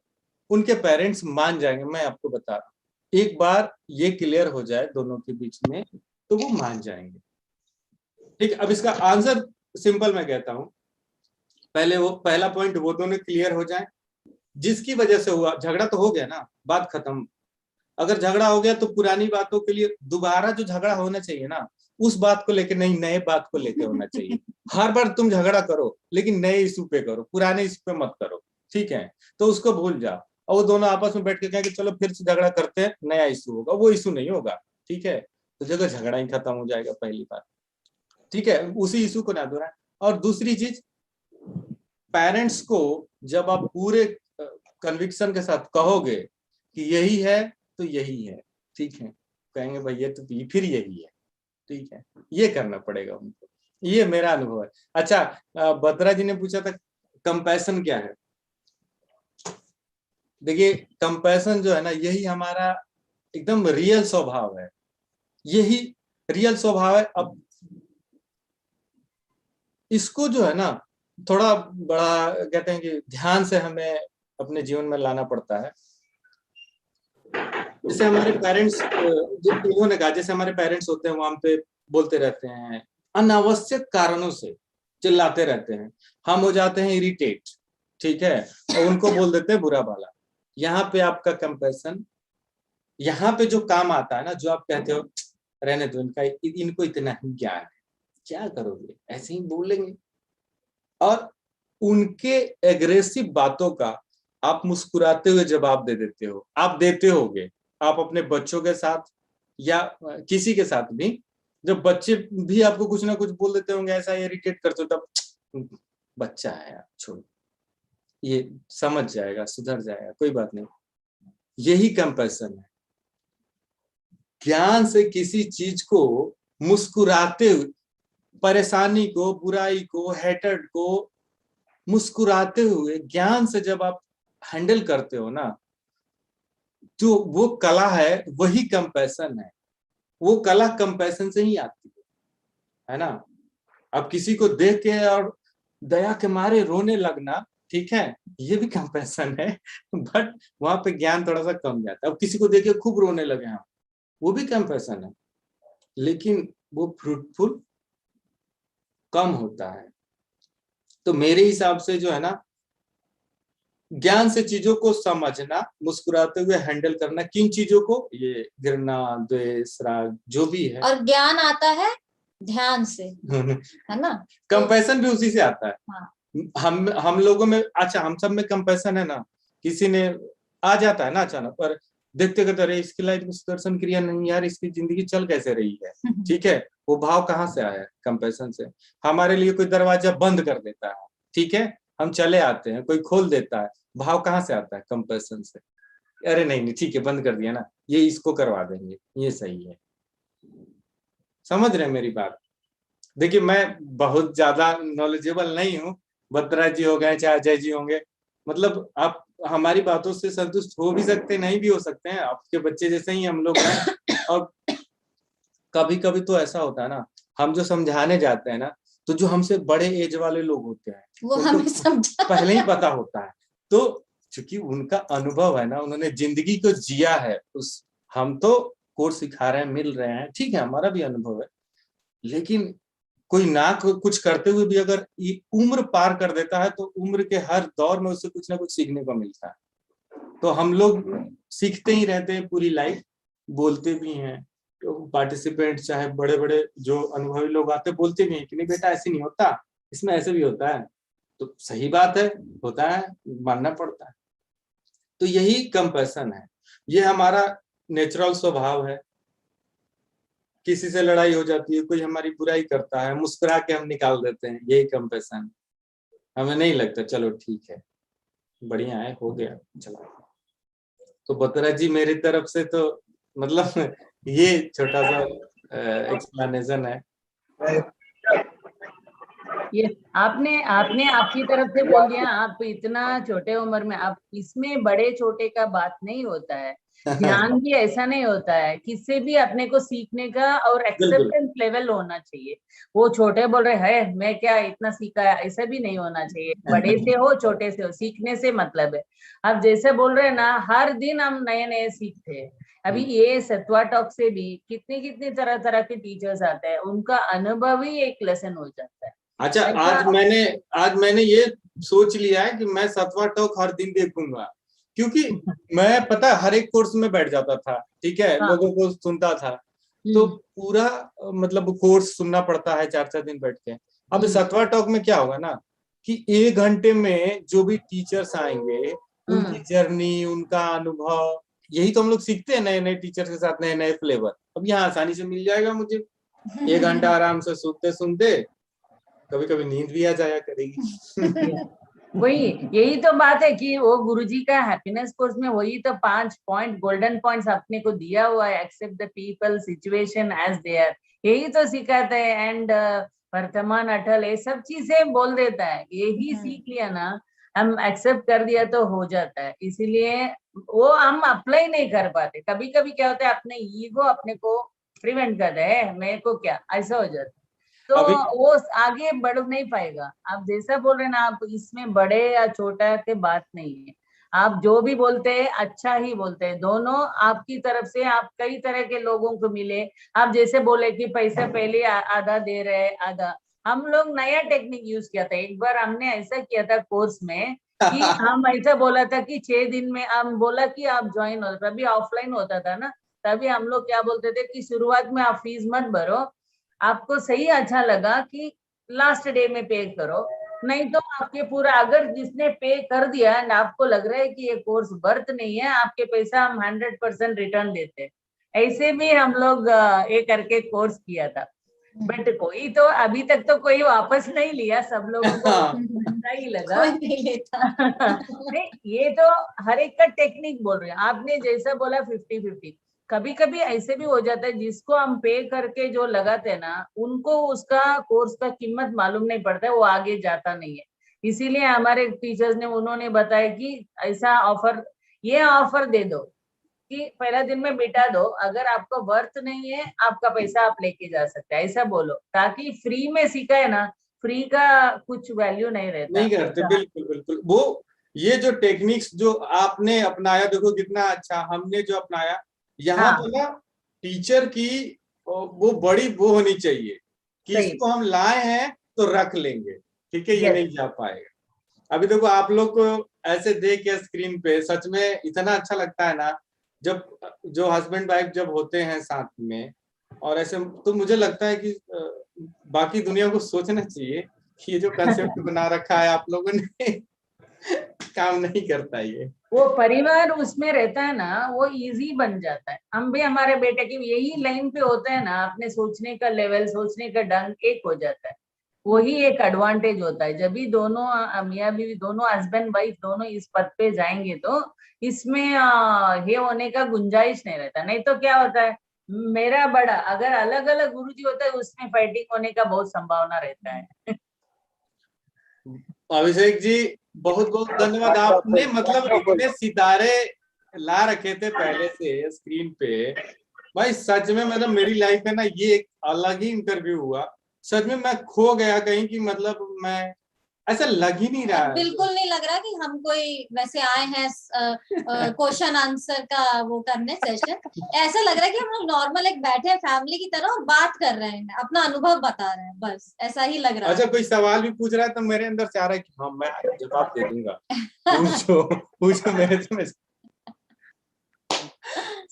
उनके पेरेंट्स मान जाएंगे, मैं आपको बता रहा हूँ। एक बार ये क्लियर हो जाए दोनों के बीच में तो वो मान जाएंगे। ठीक, अब इसका आंसर सिंपल मैं कहता हूं, पहले वो पहला पॉइंट वो दोनों क्लियर हो जाए, जिसकी वजह से हुआ झगड़ा तो हो गया ना, बात खत्म। अगर झगड़ा हो गया तो पुरानी बातों के लिए दोबारा जो झगड़ा होना चाहिए ना, उस बात को लेकर नहीं, नए बात को लेकर होना चाहिए। हर बार तुम झगड़ा करो लेकिन नए इशू पे करो, पुराने इशू पे मत करो, ठीक है? तो उसको भूल जाओ और वो दोनों आपस में बैठ के कहें कि चलो फिर से झगड़ा करते हैं, नया इशू होगा, वो इशू नहीं होगा, ठीक है? तो जगह झगड़ा ही खत्म हो जाएगा पहली बार, ठीक है? उसी इशू को ना दोहराएं। और दूसरी चीज, पेरेंट्स को जब आप पूरे कन्विक्शन के साथ कहोगे कि यही है तो यही है, ठीक है, कहेंगे भाई ये तो फिर यही है, ठीक है, ये करना पड़ेगा उनको। ये मेरा अनुभव है। अच्छा, बत्रा जी ने पूछा था कंपैशन क्या है। देखिए, कंपैशन जो है ना, यही हमारा एकदम रियल स्वभाव है, यही रियल स्वभाव है। अब इसको जो है ना थोड़ा बड़ा कहते हैं कि ध्यान से हमें अपने जीवन में लाना पड़ता है। जैसे हमारे पेरेंट्स, इन्होंने कहा जैसे हमारे पेरेंट्स होते हैं, वहां पे बोलते रहते हैं, अनावश्यक कारणों से चिल्लाते रहते हैं, हम हो जाते हैं इरिटेट, ठीक है, और उनको बोल देते हैं बुरा भला। यहाँ पे आपका कंपैशन, यहाँ पे जो काम आता है ना, जो आप कहते हो रहने दो इनका, इनको इतना ही ज्ञान है, क्या करोगे, ऐसे ही बोलेंगे। और उनके एग्रेसिव बातों का आप मुस्कुराते हुए जवाब दे देते हो, आप देते होगे, आप अपने बच्चों के साथ या किसी के साथ भी, जब बच्चे भी आपको कुछ ना कुछ बोल देते होंगे, ऐसा इरिटेट करते हो, तब बच्चा है यार, छोड़, ये समझ जाएगा, सुधर जाएगा, कोई बात नहीं। यही कंपैशन है। ज्ञान से किसी चीज को मुस्कुराते हुए, परेशानी को, बुराई को, हेटर्ड को मुस्कुराते हुए ज्ञान से जब आप हैंडल करते हो ना, जो वो कला है, वही कंपैशन है। वो कला कंपैशन से ही आती है ना। अब किसी को देख के और दया के मारे रोने लगना, ठीक है, ये भी कंपैशन है, बट वहां पे ज्ञान थोड़ा सा कम जाता है। अब किसी को देख के खूब रोने लगे हम, वो भी कंपैशन है, लेकिन वो फ्रूटफुल कम होता है। तो मेरे हिसाब से जो है ना, ज्ञान से चीजों को समझना, मुस्कुराते हुए हैंडल करना, किन चीजों को, ये घृणा, द्वेष, राग, जो भी है। और ज्ञान आता है ध्यान से, है ना। कंपैशन भी उसी से आता है। हाँ। हम लोगों में, अच्छा, हम सब में कंपैशन है ना। किसी ने आ जाता है ना अचानक, पर देखते करते, अरे इसकी लाइफ में सुदर्शन क्रिया नहीं यार, इसकी जिंदगी चल कैसे रही है, ठीक है, वो भाव कहाँ से आया है, कंपैशन से। हमारे लिए कोई दरवाजा बंद कर देता है, ठीक है, हम चले आते हैं, कोई खोल देता है, भाव कहाँ से आता है, कंपैशन से। अरे नहीं नहीं, ठीक है, बंद कर दिया ना, ये इसको करवा देंगे, ये सही है। समझ रहे हैं मेरी बात? देखिए, मैं बहुत ज्यादा नॉलेजेबल नहीं हूँ, बत्रा जी हो गए, चाहे अजय जी होंगे, मतलब आप हमारी बातों से संतुष्ट हो भी सकते हैं, नहीं भी हो सकते हैं, आपके बच्चे जैसे ही हम लोग हैं। और कभी कभी तो ऐसा होता है ना, हम जो समझाने जाते हैं ना, तो जो हमसे बड़े एज वाले लोग होते हैं, वो हमें समझा पहले ही पता होता है। तो चूंकि उनका अनुभव है ना, उन्होंने जिंदगी को जिया है, उस हम तो कोर्स सिखा रहे हैं, मिल रहे हैं, ठीक है, हमारा भी अनुभव है, लेकिन कोई ना कुछ करते हुए भी अगर उम्र पार कर देता है, तो उम्र के हर दौर में उससे कुछ ना कुछ सीखने को मिलता है। तो हम लोग सीखते ही रहते हैं पूरी लाइफ, बोलते भी हैं, तो पार्टिसिपेंट चाहे बड़े बड़े जो अनुभवी लोग आते बोलते भी हैं कि नहीं बेटा ऐसे नहीं होता, इसमें ऐसे भी होता है। तो सही बात है, होता है, मानना पड़ता है। तो यही कंपैशन है, ये हमारा नेचुरल स्वभाव है। किसी से लड़ाई हो जाती है, कोई हमारी बुराई करता है, मुस्कुरा के हम निकाल देते हैं, यही कंपैशन। हमें नहीं लगता चलो ठीक है, बढ़िया है, हो गया, चलो। तो बत्रा जी, मेरी तरफ से तो मतलब ये छोटा सा एक्सप्लेनेशन है। ये आपने आपने आपकी तरफ से बोल दिया। आप इतना छोटे उम्र में, आप इसमें बड़े छोटे का बात नहीं होता है। ध्यान भी ऐसा नहीं होता है, किससे भी अपने को सीखने का और एक्सेप्टेंस लेवल होना चाहिए। वो छोटे बोल रहे हैं मैं क्या इतना सीखा है, ऐसा भी नहीं होना चाहिए। बड़े से हो छोटे से हो, सीखने से मतलब है। अब जैसे बोल रहे हैं ना, हर दिन हम नए नए सीखते हैं। अभी ये सत्वा टॉक से भी कितनी कितनी तरह तरह के टीचर्स आते हैं, उनका अनुभव ही एक लेसन हो जाता है। अच्छा, आज मैंने ये सोच लिया है कि मैं सत्वा टॉक हर दिन देखूंगा, क्योंकि मैं पता हर एक कोर्स में बैठ जाता था, ठीक है, हाँ। लोगों को सुनता था, तो पूरा मतलब कोर्स सुनना पड़ता है 4-4 दिन बैठ के। अब सत्वा टॉक में क्या होगा ना कि 1 घंटे में जो भी टीचर्स आएंगे, उनकी जर्नी, उनका अनुभव, यही तो हम लोग सीखते हैं नए नए टीचर के साथ, नए नए फ्लेवर। अब यहाँ आसानी से मिल जाएगा मुझे, 1 घंटा आराम से सुनते सुनते, कभी कभी नींद भी आ जाया करेगी। वही, यही तो बात है कि वो गुरुजी का हैप्पीनेस कोर्स में वही तो 5 पॉइंट गोल्डन पॉइंट्स अपने को दिया हुआ है। Except the people situation as they are, यही तो सिखाते हैं। एंड वर्तमान अटल, ये सब चीजें बोल देता है। यही सीख लिया ना, हम एक्सेप्ट कर दिया तो हो जाता है। इसीलिए वो हम अप्लाई नहीं कर पाते। कभी कभी क्या होता है, अपने ईगो अपने को प्रिवेंट कर रहे हैं, मेरे को क्या, ऐसा हो जाता है, तो वो आगे बढ़ नहीं पाएगा। आप जैसा बोल रहे हैं ना, आप इसमें बड़े या छोटा के बात नहीं है। आप जो भी बोलते हैं अच्छा ही बोलते हैं। दोनों आपकी तरफ से, आप कई तरह के लोगों को मिले। आप जैसे बोले कि पैसा पहले आधा दे रहे, आधा, हम लोग नया टेक्निक यूज किया था। एक बार हमने ऐसा किया था कोर्स में कि हम ऐसा बोला था कि 6 दिन में, हम बोला कि आप ज्वाइन हो, तभी ऑफलाइन होता था ना, तभी हम लोग क्या बोलते थे कि शुरुआत में आप फीस मत भरो, आपको सही अच्छा लगा कि लास्ट डे में पे करो। नहीं तो आपके पूरा, अगर जिसने पे कर दिया एंड आपको लग रहा है कि ये कोर्स वर्थ नहीं है, आपके पैसा हम 100% रिटर्न देते हैं। ऐसे भी हम लोग ये करके कोर्स किया था। बट कोई तो अभी तक तो कोई वापस नहीं लिया, सब लोगों को अच्छा ही लगा। कोई नहीं लेता। नहीं, ये तो हर एक का टेक्निक बोल रहे हैं। आपने जैसा बोला 50-50, कभी कभी ऐसे भी हो जाता है, जिसको हम पे करके जो लगाते हैं ना, उनको उसका कोर्स का कीमत मालूम नहीं पड़ता है, वो आगे जाता नहीं है। इसीलिए हमारे टीचर्स ने, उन्होंने बताया कि ऐसा ऑफर, ये ऑफर दे दो कि पहला दिन में बिठा दो, अगर आपको वर्थ नहीं है आपका पैसा आप लेके जा सकते हैं, ऐसा बोलो, ताकि फ्री में सीखा है ना, फ्री का कुछ वैल्यू नहीं रहता। नहीं करते, बिल्कुल बिल्कुल। वो ये जो टेक्निक्स जो आपने अपनाया, देखो कितना अच्छा, हमने जो अपनाया, यहाँ हाँ। तो ना टीचर की वो बड़ी वो होनी चाहिए कि इसको हम लाए हैं तो रख लेंगे, ठीक है, ये नहीं जा पाएगा। अभी देखो आप लोग को ऐसे देख के स्क्रीन पे सच में इतना अच्छा लगता है ना, जब जो हस्बैंड वाइफ जब होते हैं साथ में, और ऐसे तो मुझे लगता है कि बाकी दुनिया को सोचना चाहिए कि ये जो कंसेप्ट बना रखा है आप लोगों ने काम नहीं करता ये। वो परिवार उसमें रहता है ना, वो इजी बन जाता है। हम भी हमारे बेटे की यही लाइन पे होते हैं ना, अपने सोचने का लेवल, सोचने का ढंग एक हो जाता है। वही एक एडवांटेज होता है। जब भी दोनों मियाँ बीवी, दोनों हस्बैंड वाइफ दोनों इस पद पे जाएंगे, तो इसमें ये होने का गुंजाइश नहीं रहता। नहीं तो क्या होता है, मेरा बड़ा, अगर अलग अलग गुरुजी होता है, उसमें फाइटिंग होने का बहुत संभावना रहता है। अभिषेक जी, बहुत बहुत धन्यवाद। आपने मतलब इतने सितारे ला रखे थे पहले से स्क्रीन पे, भाई सच में मतलब मेरी लाइफ में ना ये एक अलग ही इंटरव्यू हुआ। सच में मैं खो गया कहीं की, मतलब मैं ऐसा लग ही नहीं रहा। बिल्कुल नहीं लग रहा कि हम कोई वैसे आए हैं क्वेश्चन आंसर का वो करने सेशन। ऐसा लग रहा है कि हम लोग नॉर्मल एक बैठे हैं फैमिली की तरह और बात कर रहे हैं, अपना अनुभव बता रहे हैं, बस ऐसा ही लग रहा है। अच्छा, कोई सवाल भी पूछ रहा है तो मेरे अंदर चाह रहा है कि हाँ मैं जवाब दे दूंगा, पूछो मेरे से।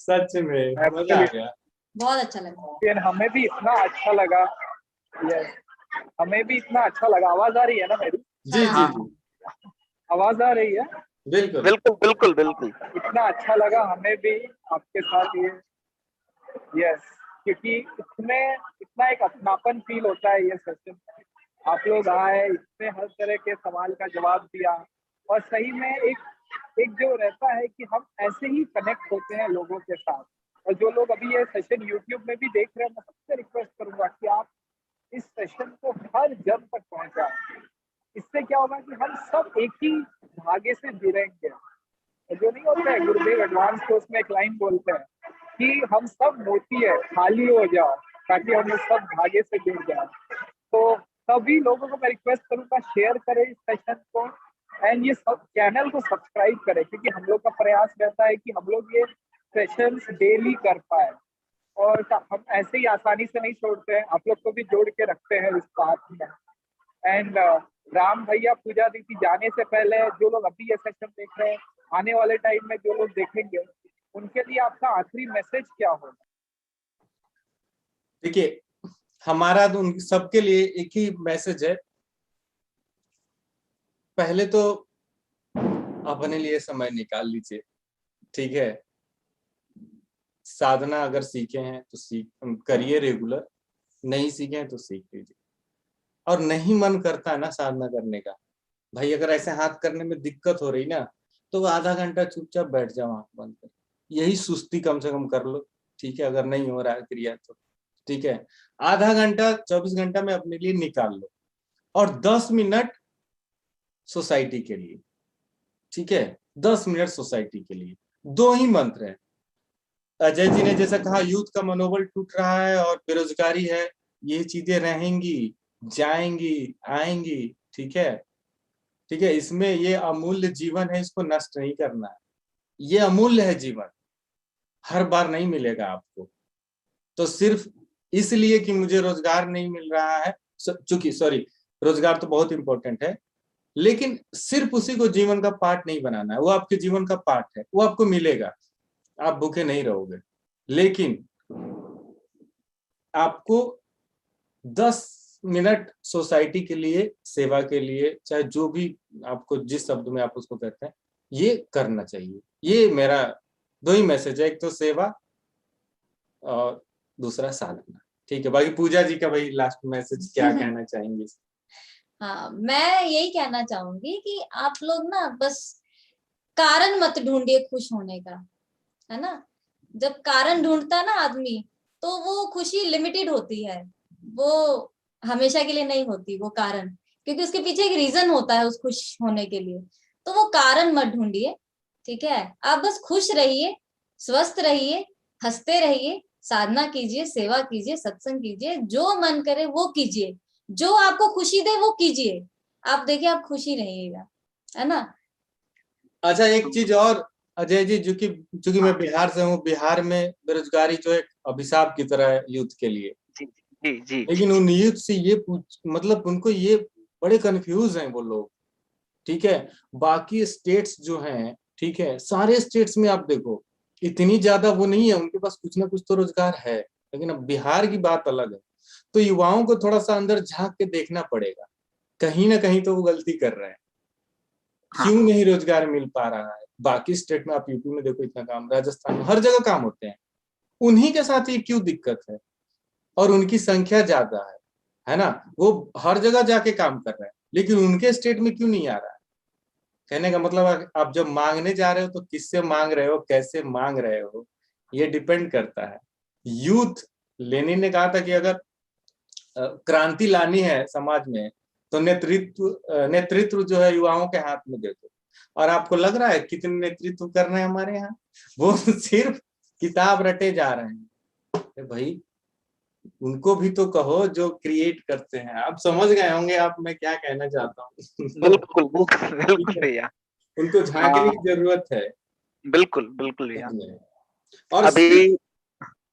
सच में मजा आ गया, बहुत अच्छा लगा। हमें भी इतना अच्छा लगा। यस, हमें भी इतना अच्छा लगा। आवाज आ रही है ना मेरी? जी जी जी, आवाज आ रही है? बिल्कुल बिल्कुल बिल्कुल बिल्कुल। इतना अच्छा लगा हमें भी आपके साथ ये। यस, क्योंकि इसमें इतना एक अपनापन फील होता है ये सेशन। आप लोग आए, इसमें हर तरह के सवाल का जवाब दिया, और सही में एक जो रहता है कि हम ऐसे ही कनेक्ट होते हैं लोगों के साथ। और जो लोग अभी ये सेशन यूट्यूब में भी देख रहे हैं, मैं सबसे रिक्वेस्ट करूंगा कि आप इस सेशन को हर जन तक पहुंचाएं। इससे क्या होगा कि हम सब एक ही धागे से जुड़ेंगे। जो नहीं होता है, गुरुदेव एडवांस कोर्स में एक लाइन बोलते हैं कि हम सब मोती है, खाली हो जाओ ताकि हम सब धागे से जुड़ जाए। तो सभी लोगों को मैं रिक्वेस्ट करूंगा, शेयर करें इस सेशन को एंड ये सब चैनल को सब्सक्राइब करें, क्योंकि हम लोग का प्रयास रहता है कि हम लोग ये सेशंस डेली कर पाए और हम ऐसे ही आसानी से नहीं छोड़ते हैं, आप लोग को भी जोड़ के रखते हैं इस बात में। एंड राम भैया, पूजा दीदी जाने से पहले जो लोग अभी ये सेशन देख रहे हैं, आने वाले टाइम में जो लोग देखेंगे, उनके लिए आपका आखिरी मैसेज क्या होगा? देखिए, हमारा तो उन सबके लिए एक ही मैसेज है। पहले तो अपने लिए समय निकाल लीजिए, ठीक है। साधना अगर सीखे हैं तो करिए रेगुलर, नहीं सीखे हैं तो सीख लीजिए। और नहीं मन करता है ना साधना करने का, भाई अगर ऐसे हाथ करने में दिक्कत हो रही ना, तो आधा घंटा चुपचाप बैठ जाओ आंख बंद कर, यही सुस्ती कम से कम कर लो, ठीक है। अगर नहीं हो रहा है क्रिया तो ठीक है, आधा घंटा 24 घंटा में अपने लिए निकाल लो, और 10 मिनट सोसाइटी के लिए, ठीक है। 10 मिनट सोसाइटी के लिए, 2 ही मंत्र है। अजय जी ने जैसा कहा, यूथ का मनोबल टूट रहा है और बेरोजगारी है, ये चीजें रहेंगी, जाएंगी, आएंगी, ठीक है, ठीक है। इसमें ये अमूल्य जीवन है, इसको नष्ट नहीं करना है। ये अमूल्य है जीवन, हर बार नहीं मिलेगा आपको। तो सिर्फ इसलिए कि मुझे रोजगार नहीं मिल रहा है, चूंकि रोजगार तो बहुत इंपॉर्टेंट है, लेकिन सिर्फ उसी को जीवन का पार्ट नहीं बनाना है। वो आपके जीवन का पार्ट है, वो आपको मिलेगा, आप भूखे नहीं रहोगे। लेकिन आपको 10 मिनट सोसाइटी के लिए, सेवा के लिए, चाहे जो भी आपको जिस शब्द में आप उसको कहते हैं, ये करना चाहिए। ये मेरा 2 ही मैसेज है, एक तो सेवा और दूसरा साधना, ठीक है। बाकी पूजा जी का भाई लास्ट मैसेज क्या कहना चाहेंगे? हाँ, मैं यही कहना चाहूंगी कि आप लोग ना बस कारण मत ढूंढिए खुश होने का, है ना। जब कारण ढूंढता है ना आदमी, तो वो खुशी लिमिटेड होती है, वो हमेशा के लिए नहीं होती वो कारण, क्योंकि उसके पीछे एक रीजन होता है उस खुश होने के लिए। तो वो कारण मत ढूंढिए, ठीक है। आप बस खुश रहिए, स्वस्थ रहिए, हंसते रहिए, साधना कीजिए, सेवा कीजिए, सत्संग कीजिए, जो मन करे वो कीजिए, जो आपको खुशी दे वो कीजिए। आप देखिए, आप खुशी रहिएगा, है ना। अच्छा, एक चीज और अजय जी, जो कि मैं बिहार से हूँ, बिहार में बेरोजगारी जो एक अभिशाप की तरह है यूथ के लिए। जी। लेकिन उन यूथ से ये मतलब उनको ये बड़े कंफ्यूज हैं वो लोग, ठीक है। बाकी स्टेट्स जो हैं, ठीक है, सारे स्टेट्स में आप देखो इतनी ज्यादा वो नहीं है, उनके पास कुछ ना कुछ तो रोजगार है, लेकिन अब बिहार की बात अलग है। तो युवाओं को थोड़ा सा अंदर झांक के देखना पड़ेगा, कहीं ना कहीं तो वो गलती कर रहे हैं। क्यों नहीं रोजगार मिल पा रहा है? बाकी स्टेट में, आप यूपी में देखो इतना काम, राजस्थान में हर जगह काम होते हैं, उन्हीं के साथ ये क्यों दिक्कत है? और उनकी संख्या ज्यादा है ना, वो हर जगह जाके काम कर रहे हैं, लेकिन उनके स्टेट में क्यों नहीं आ रहा है? कहने का मतलब, आप जब मांगने जा रहे हो तो किससे मांग रहे हो, कैसे मांग रहे हो, ये डिपेंड करता है। यूथ, लेनिन ने कहा था कि अगर क्रांति लानी है समाज में, तो नेतृत्व जो है युवाओं के हाथ में दे दो। और आपको लग रहा है कितने नेतृत्व कर रहे हैं हमारे यहाँ? वो सिर्फ किताब रटे जा रहे हैं। भाई उनको भी तो कहो जो क्रिएट करते हैं। आप समझ गए होंगे आप मैं क्या कहना चाहता हूँ। बिल्कुल भैया, उनको झांकने की जरूरत है। बिल्कुल भैया। और अभी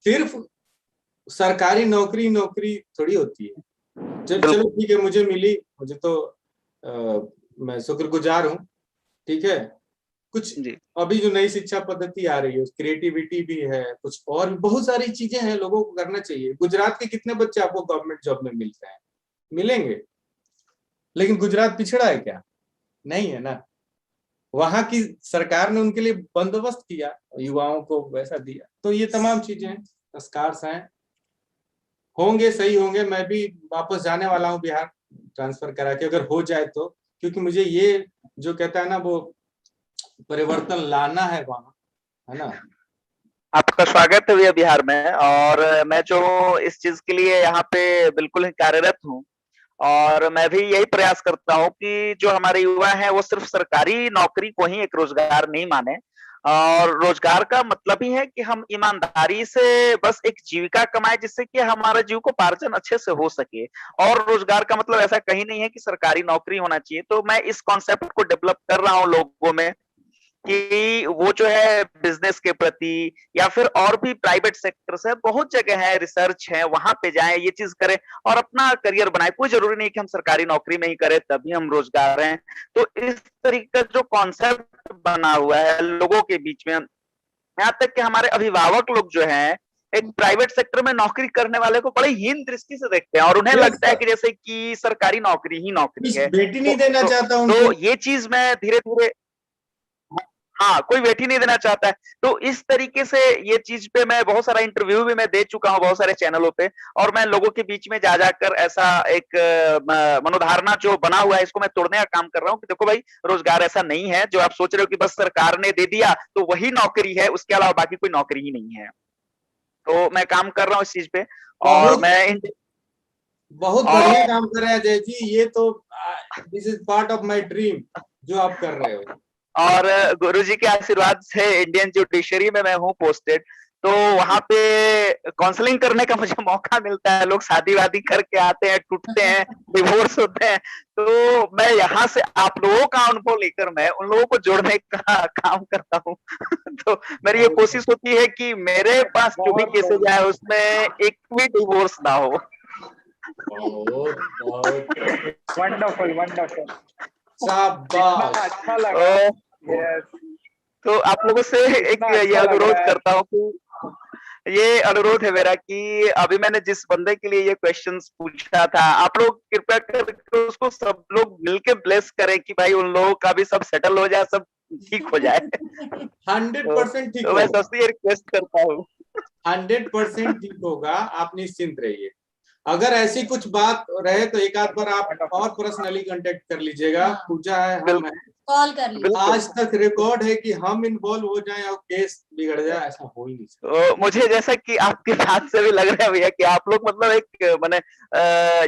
सिर्फ सरकारी नौकरी थोड़ी होती है। चलो ठीक है, मुझे मिली, मुझे तो मैं शुक्रगुजार हूँ, ठीक है। कुछ अभी जो नई शिक्षा पद्धति आ रही है, क्रिएटिविटी भी है, कुछ और भी बहुत सारी चीजें हैं, लोगों को करना चाहिए। गुजरात के कितने बच्चे आपको गवर्नमेंट जॉब में मिल रहे हैं? मिलेंगे, लेकिन गुजरात पिछड़ा है क्या? नहीं है ना। वहां की सरकार ने उनके लिए बंदोबस्त किया, युवाओं को वैसा दिया। तो ये तमाम चीजें संस्कार हैं, होंगे, सही होंगे। मैं भी वापस जाने वाला हूँ बिहार, ट्रांसफर करा के, अगर हो जाए तो, क्योंकि मुझे ये जो कहता है ना, वो परिवर्तन लाना है वहां, है ना। आपका स्वागत है भैया बिहार में, और मैं जो इस चीज के लिए यहाँ पे बिल्कुल ही कार्यरत हूँ, और मैं भी यही प्रयास करता हूँ कि जो हमारे युवा हैं वो सिर्फ सरकारी नौकरी को ही एक रोजगार नहीं माने, और रोजगार का मतलब ही है कि हम ईमानदारी से बस एक जीविका कमाए, जिससे कि हमारा जीविकोपार्जन अच्छे से हो सके। और रोजगार का मतलब ऐसा कहीं नहीं है कि सरकारी नौकरी होना चाहिए। तो मैं इस कॉन्सेप्ट को डेवलप कर रहा हूँ लोगों में कि वो जो है बिजनेस के प्रति या फिर और भी प्राइवेट सेक्टर्स है, बहुत जगह है, रिसर्च है, वहां पे जाएं, ये चीज करें और अपना करियर बनाए। कोई जरूरी नहीं कि हम सरकारी नौकरी में ही करें तभी हम रोजगार हैं। तो इस तरीके का जो कॉन्सेप्ट बना हुआ है लोगों के बीच में, यहाँ तक कि हमारे अभिभावक लोग जो हैं एक प्राइवेट सेक्टर में नौकरी करने वाले को बड़े हीन दृष्टि से देखते हैं और उन्हें लगता है कि जैसे कि सरकारी नौकरी ही नौकरी है। बेटी नहीं देना चाहता तो उनको। ये चीज मैं धीरे धीरे, हाँ, कोई बेटी नहीं देना चाहता है। तो इस तरीके से ये चीज पे मैं बहुत सारा इंटरव्यू भी मैं दे चुका हूँ बहुत सारे चैनलों पे, और मैं लोगों के बीच में जा जाकर ऐसा एक मनोधारणा जो बना हुआ है इसको मैं तोड़ने का काम कर रहा हूँ कि देखो भाई, रोजगार ऐसा नहीं है जो आप सोच रहे हो कि बस सरकार ने दे दिया तो वही नौकरी है, उसके अलावा बाकी कोई नौकरी ही नहीं है। तो मैं काम कर रहा हूँ इस चीज पे और मैं बहुत बढ़िया काम कर रहे हैं अजय जी। ये तो this is part of my dream जो आप कर रहे हो। और गुरुजी के आशीर्वाद से इंडियन जुडिशरी में मैं हूँ पोस्टेड, तो वहां पे काउंसलिंग करने का मुझे मौका मिलता है। लोग शादी वादी करके आते हैं, टूटते हैं, डिवोर्स होते हैं, तो मैं यहाँ से आप लोगों का अनुभव लेकर मैं उन लोगों को जोड़ने का काम करता हूँ। तो मेरी ये कोशिश होती है कि मेरे पास जो भी केसेज आए उसमें एक भी डिवोर्स ना हो। वंडरफुल वंडरफुल, शाबाश, अच्छा लगा। यस, तो आप लोगों से एक ये अनुरोध करता हूँ कि ये अनुरोध है मेरा कि अभी मैंने जिस बंदे के लिए ये क्वेश्चंस पूछा था, आप लोग कृपया करके उसको सब लोग मिलके ब्लेस करें कि भाई उन लोगों का भी सब सेटल हो जाए, सब ठीक हो जाए। 100% ठीक तो मैं होगा। सबसे ये रिक्वेस्ट करता हूँ 100% ठीक होगा, आप निश्चिंत रहिए। अगर ऐसी कुछ बात रहे तो एक आध बार आप और पर्सनली कांटेक्ट कर लीजिएगा। पूजा है, हम है, कॉल कर लीजिए। आज तक रिकॉर्ड है कि हम इन्वॉल्व हो जाएं और केस बिगड़ जाए, ऐसा हो ही नहीं सकता। तो मुझे जैसा कि आपकी बात से भी लग रहा है भैया कि आप लोग मतलब एक माने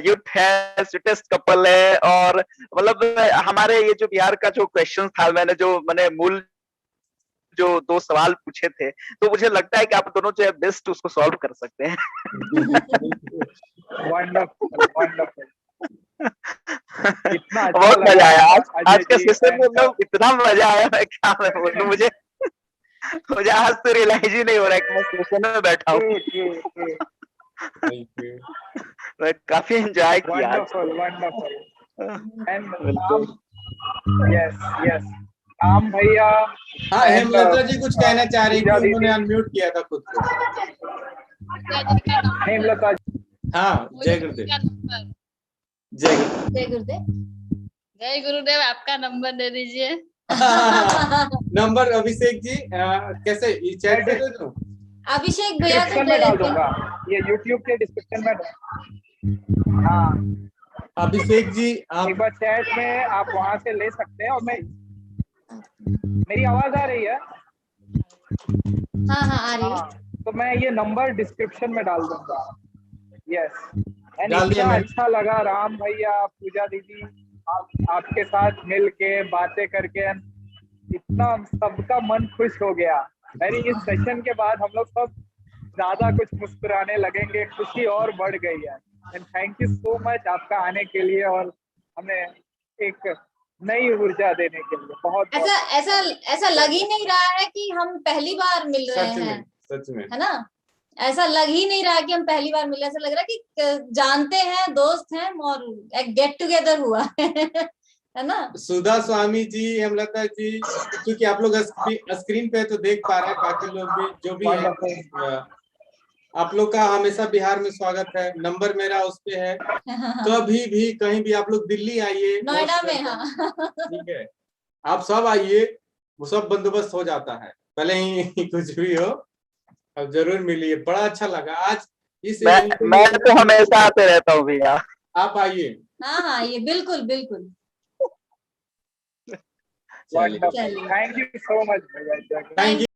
यूथ है, स्वीटेस्ट कपल है, और मतलब हमारे ये जो बिहार का जो क्वेश्चन था, मैंने जो मैंने मूल जो 2 सवाल पूछे थे, तो मुझे लगता है कि आप दोनों जो है बेस्ट उसको सॉल्व कर सकते हैं। वंडरफुल वंडरफुल, इतना अच्छा बहुत मजा आया आज के जी, सेशन में, मतलब इतना मजा आया, मैं क्या मैं बोलूं, मुझे आज तो रियलाइज ही नहीं हो रहा है कि मैं सेशन में बैठा हूँ। मैं काफी एंजॉय किया आज। Wonderful wonderful. And yes yes, Ram भैया। हाँ, हेमलता जी कुछ कहना चाह रही थी, उन्होंने अनम्यूट किया था खुद को। हेमलता, हाँ, जय गुरुदेव। जय गुरुदेव। जय गुरुदेव। जय गुरुदेव, आपका नंबर दे दीजिए। नंबर अभिषेक जी कैसे चैट पे दे दूं? अभिषेक भैया डिस्क्रिप्शन में डाल दूंगा, ये YouTube के डिस्क्रिप्शन में। हाँ, अभिषेक जी आप एक बार चैट में आप वहां से ले सकते हैं। और मैं, मेरी आवाज आ रही है? हाँ आ रही है। तो मैं ये नंबर डिस्क्रिप्शन में डाल दूंगा। यस, एंड डाल दिया इतना मैं। अच्छा लगा राम भैया, पूजा दीदी, आपके साथ मिल के बातें करके इतना सबका मन खुश हो गया। मेरी इस सेशन के बाद हम लोग सब ज्यादा कुछ मुस्कुराने लगेंगे, खुशी और बढ़ गई है। And thank you so much आपका आने के लिए और हमें एक नई ऊर्जा देने के लिए। बहुत ऐसा ऐसा ऐसा लग ही नहीं रहा है कि हम पहली बार मिल रहे हैं, सच में है ना? ऐसा लग ही नहीं रहा कि हम पहली बार मिले, ऐसा लग रहा है कि जानते हैं, दोस्त हैं और एक गेट टुगेदर हुआ है ना? सुधा स्वामी जी, हेमलता जी, क्योंकि आप लोग स्क्रीन पे तो देख पा रहे हैं, बाकी लोग भी जो भी है, आप लोग का हमेशा बिहार में स्वागत है। नंबर मेरा उस पे है, कभी भी कहीं भी आप लोग दिल्ली आइए, नोएडा में। हाँ, ठीक है, आप सब आइए, वो सब बंदोबस्त हो जाता है, भले ही कुछ भी हो, अब जरूर मिलिए। बड़ा अच्छा लगा आज इस मैं तो हमेशा आते रहता हूँ भैया, आप आइए। हाँ ये बिल्कुल बिल्कुल। थैंक यू सो मच भैया। Thank you.